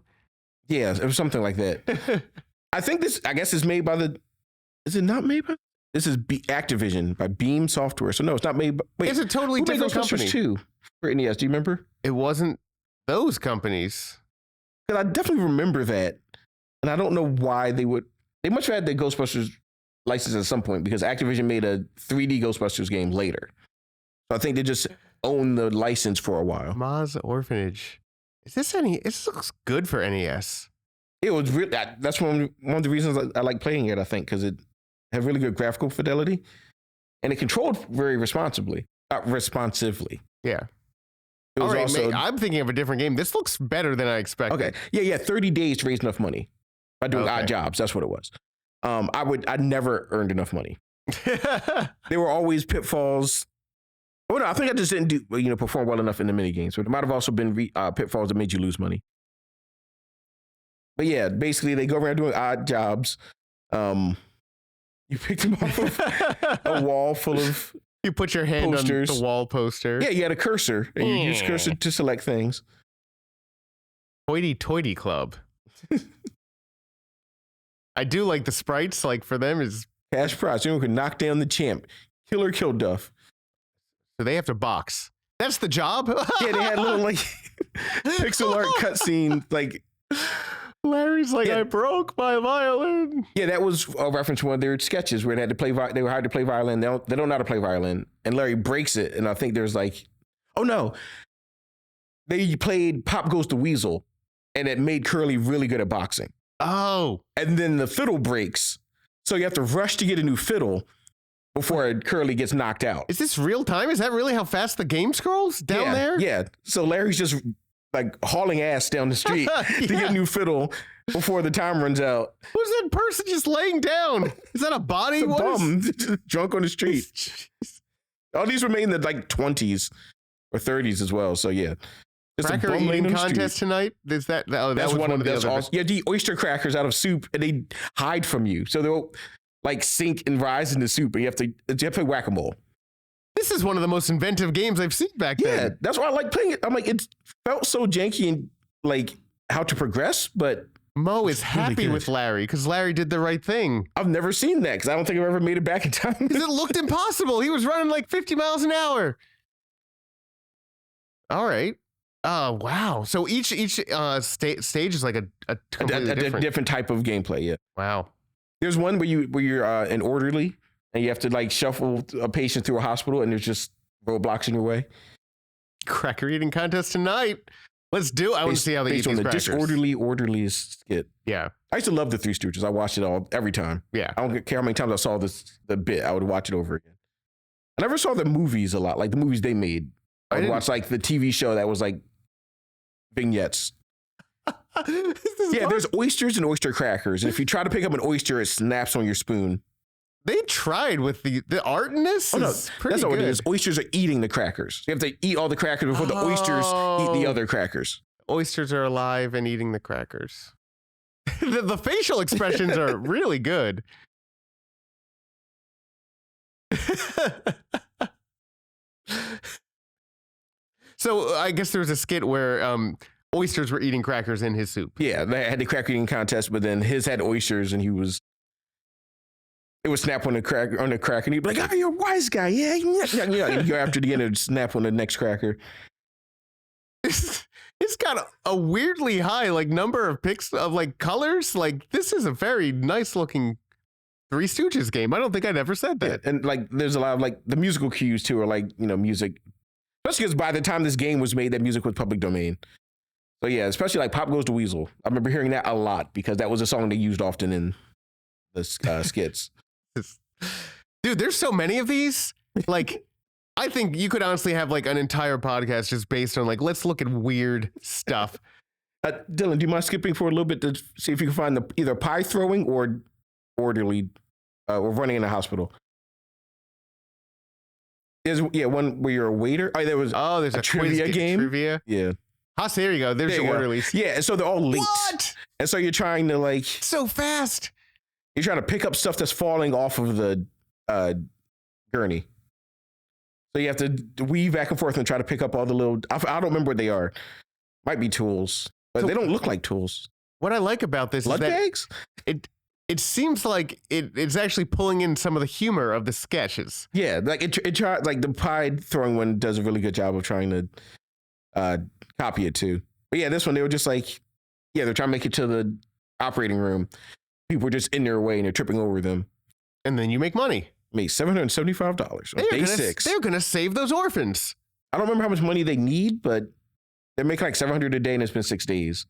Yeah, it was something like that. I think I guess it's made by is it not made by? This is Activision by Beam Software. So no, it's not made by, wait. It's a totally different company. Ghostbusters 2 for NES, do you remember? It wasn't those companies. Because I definitely remember that. And I don't know why they must have had the Ghostbusters license at some point because Activision made a 3D Ghostbusters game later. So I think they just owned the license for a while. Ma's Orphanage. This looks good for NES. It was really, that's one of the reasons I like playing it, I think, because it had really good graphical fidelity and it controlled very responsively. Yeah. It was all right, also, I'm thinking of a different game. This looks better than I expected. Okay. Yeah. 30 days to raise enough money by doing odd jobs. That's what it was. I never earned enough money. There were always pitfalls. Oh no, I think I just didn't perform well enough in the mini games. But there might have also been pitfalls that made you lose money. But yeah, basically they go around doing odd jobs. You pick them off of a wall full of You put your hand posters. on the wall poster. Yeah, you had a cursor, and you use cursor to select things. Hoity-toity club. I do like the sprites. Like for them is Cash prize. You can knock down the champ. Kill or kill Duff. so they have to box. That's the job. Yeah, they had little like pixel art cutscene. Like Larry's like, I broke my violin. Yeah, that was a reference to one of their sketches where they had to play. They were hired to play violin. They don't know how to play violin, and Larry breaks it. And I think there's like, oh no, they played Pop Goes the Weasel, and it made Curly really good at boxing. Oh, And then the fiddle breaks, so you have to rush to get a new fiddle before Curly gets knocked out. is this real time? Is that really how fast the game scrolls down there? Yeah. So Larry's just like hauling ass down the street to get a new fiddle before the time runs out. Who's that person just laying down? Is that a body? It's a What is- bum just drunk on the street. All these were made in the like 20s or 30s as well. So yeah. Just a Cracker bum laying eating on the street. contest tonight? Is that? Oh, That's was one of the that's other. awesome. Yeah, the oyster crackers out of soup, and they hide from you, so they'll like sink and rise in the soup, and you have to play whack-a-mole. This is one of the most inventive games I've seen back Yeah, then. that's why I like playing it. I'm like, it felt so janky and like how to progress, but Mo is It's really happy good. with Larry because Larry did the right thing. I've never seen that because I don't think I've ever made it back in time. 'Cause it looked impossible. He was running like 50 miles an hour. All right. Oh, wow. So each stage is like a completely different. different type of gameplay. Yeah, Wow. there's one where you're an orderly and you have to like shuffle a patient through a hospital, and there's just roadblocks in your way. Cracker eating contest tonight. Let's do it. I want to see how they eat based on these the crackers. disorderly orderly skit. Yeah. I used to love the Three Stooges. I watched it all every time. Yeah. I don't care how many times I saw the bit. I would watch it over again. I never saw the movies a lot, like the movies they made. I would didn't- watch like the TV show that was like vignettes. This is Yeah, fun. there's oysters and oyster crackers. And if you try to pick up an oyster, it snaps on your spoon. They tried with the art in this. Oh no, is pretty that's not what it good. is. Oysters are eating the crackers. You have to eat all the crackers before the oysters eat the Oh. other crackers. Oysters are alive and eating the crackers. The facial expressions are really good. So I guess there was a skit where oysters were eating crackers in his soup. Yeah, they had the cracker eating contest, but then his had oysters, and it would snap on the crack, and he'd be like, "Oh, you're a wise guy, yeah." And you go after the end and snap on the next cracker. It's got a weirdly high like number of picks of like colors. Like this is a very nice looking Three Stooges game. I don't think I'd ever said that. And like, there's a lot of like the musical cues too, are like music. Especially because by the time this game was made, that music was public domain. So yeah, especially like "Pop Goes the Weasel." I remember hearing that a lot because that was a song they used often in the skits. Dude, there's so many of these. Like, I think you could honestly have like an entire podcast just based on like, let's look at weird stuff. Dylan, do you mind skipping for a little bit to see if you can find either pie throwing or orderly or running in a hospital? There's one where you're a waiter. Oh, there's a trivia quiz game. Trivia. Yeah. Ah, so there you go. There's There your you go. orderlies. Yeah, and so they're all linked. What? And so you're trying to like So fast. you're trying to pick up stuff that's falling off of the gurney. So you have to weave back and forth and try to pick up all the little. I don't remember what they are. Might be tools, but So- they don't look like tools. What I like about this Blood is that bags? it seems like it's actually pulling in some of the humor of the sketches. Yeah, like it tried. Like the pie throwing one does a really good job of trying to copy it too. But yeah, this one they were just like, yeah, they're trying to make it to the operating room. People were just in their way and they're tripping over them. And then you make money. Made $775 on day 6. They're gonna save those orphans. I don't remember how much money they need, but they're making like $700 a day, and it's been 6 days.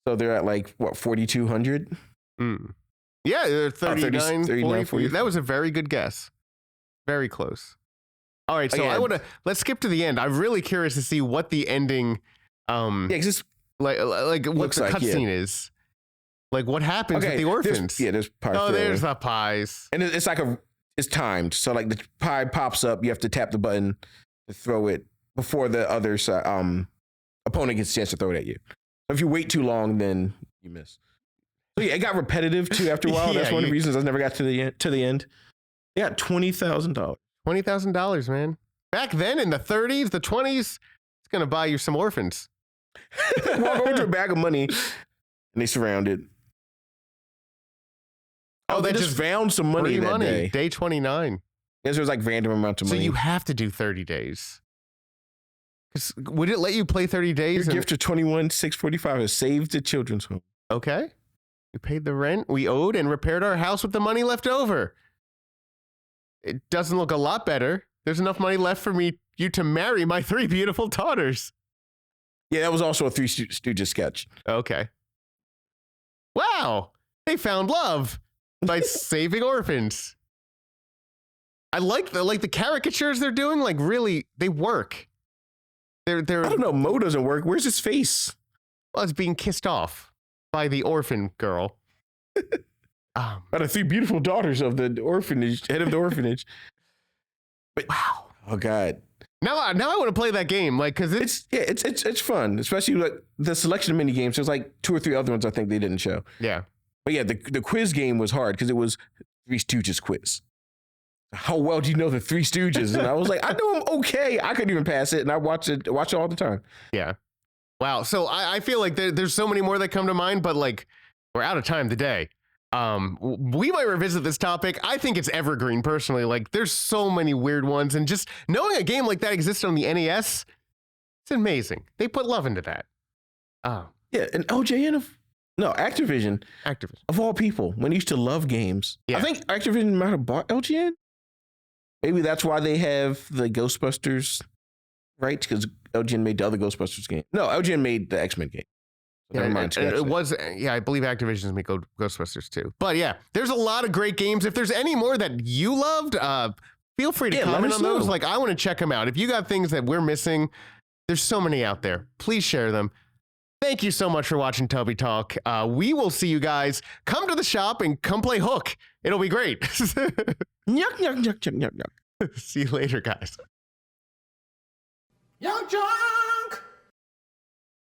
So they're at like what, 4,200? Mm. Yeah, they're 39, 39, 40. That was a very good guess. Very close. All right, so Yeah. let's skip to the end. I'm really curious to see what the ending, Yeah, because like what Looks the like, cutscene is. Like what happens with the orphans? there's pie Oh, throwing. there's the pies. And it's like it's timed. So like the pie pops up, you have to tap the button to throw it before the other opponent gets a chance to throw it at you. If you wait too long, then You miss. So yeah, it got repetitive too after a while. That's one of the reasons I never got to the end. They got $20,000. $20,000, man. Back then in the 30s, the 20s, it's gonna buy you some orphans. Walk over to a bag of money, and they surround it. Oh, they just found some money that day. Day 29. Yes, there was like random amounts of money. So you have to do 30 days. Would it let you play 30 days? Your gift of $21,645 is saved the children's home. Okay. We paid the rent we owed and repaired our house with the money left over. It doesn't look a lot better. There's enough money left for you to marry my 3 beautiful daughters. Yeah, that was also a Three Stooges sketch. Okay. Wow. They found love by saving orphans. I like the caricatures they're doing. Like, really, they work. They're. I don't know. Mo doesn't work. Where's his face? Well, it's being kissed off by the orphan girl. By the 3 beautiful daughters of the orphanage, head of the orphanage. But, wow. Oh God. Now I want to play that game, like, because it's fun, especially like the selection of mini games. There's like 2 or 3 other ones I think they didn't show. Yeah. But yeah, the quiz game was hard because it was Three Stooges quiz. How well do you know the Three Stooges? And I was like, I know them okay. I couldn't even pass it, and I watch it all the time. Yeah. Wow. So I feel like there's so many more that come to mind, but like we're out of time today. We might revisit this topic. I think it's evergreen personally. Like there's so many weird ones, and just knowing a game like that existed on the NES, it's amazing. They put love into that. Yeah, and Activision of all people, when they used to love games. Yeah. I think Activision might have bought LGN. Maybe that's why they have the Ghostbusters, right? Because LGN made the other Ghostbusters game. No, LGN made the X-Men game. Yeah, it was, I believe Activision's made Ghostbusters too. But yeah, there's a lot of great games. If there's any more that you loved, feel free to comment on those. Like, I want to check them out. If you got things that we're missing, there's so many out there. Please share them. Thank you so much for watching Tubby Talk. We will see you guys. Come to the shop and come play Hook. It'll be great. Yuck, yuck, yuck, yuck, yuck, yuck. See you later, guys. YUNKJunk!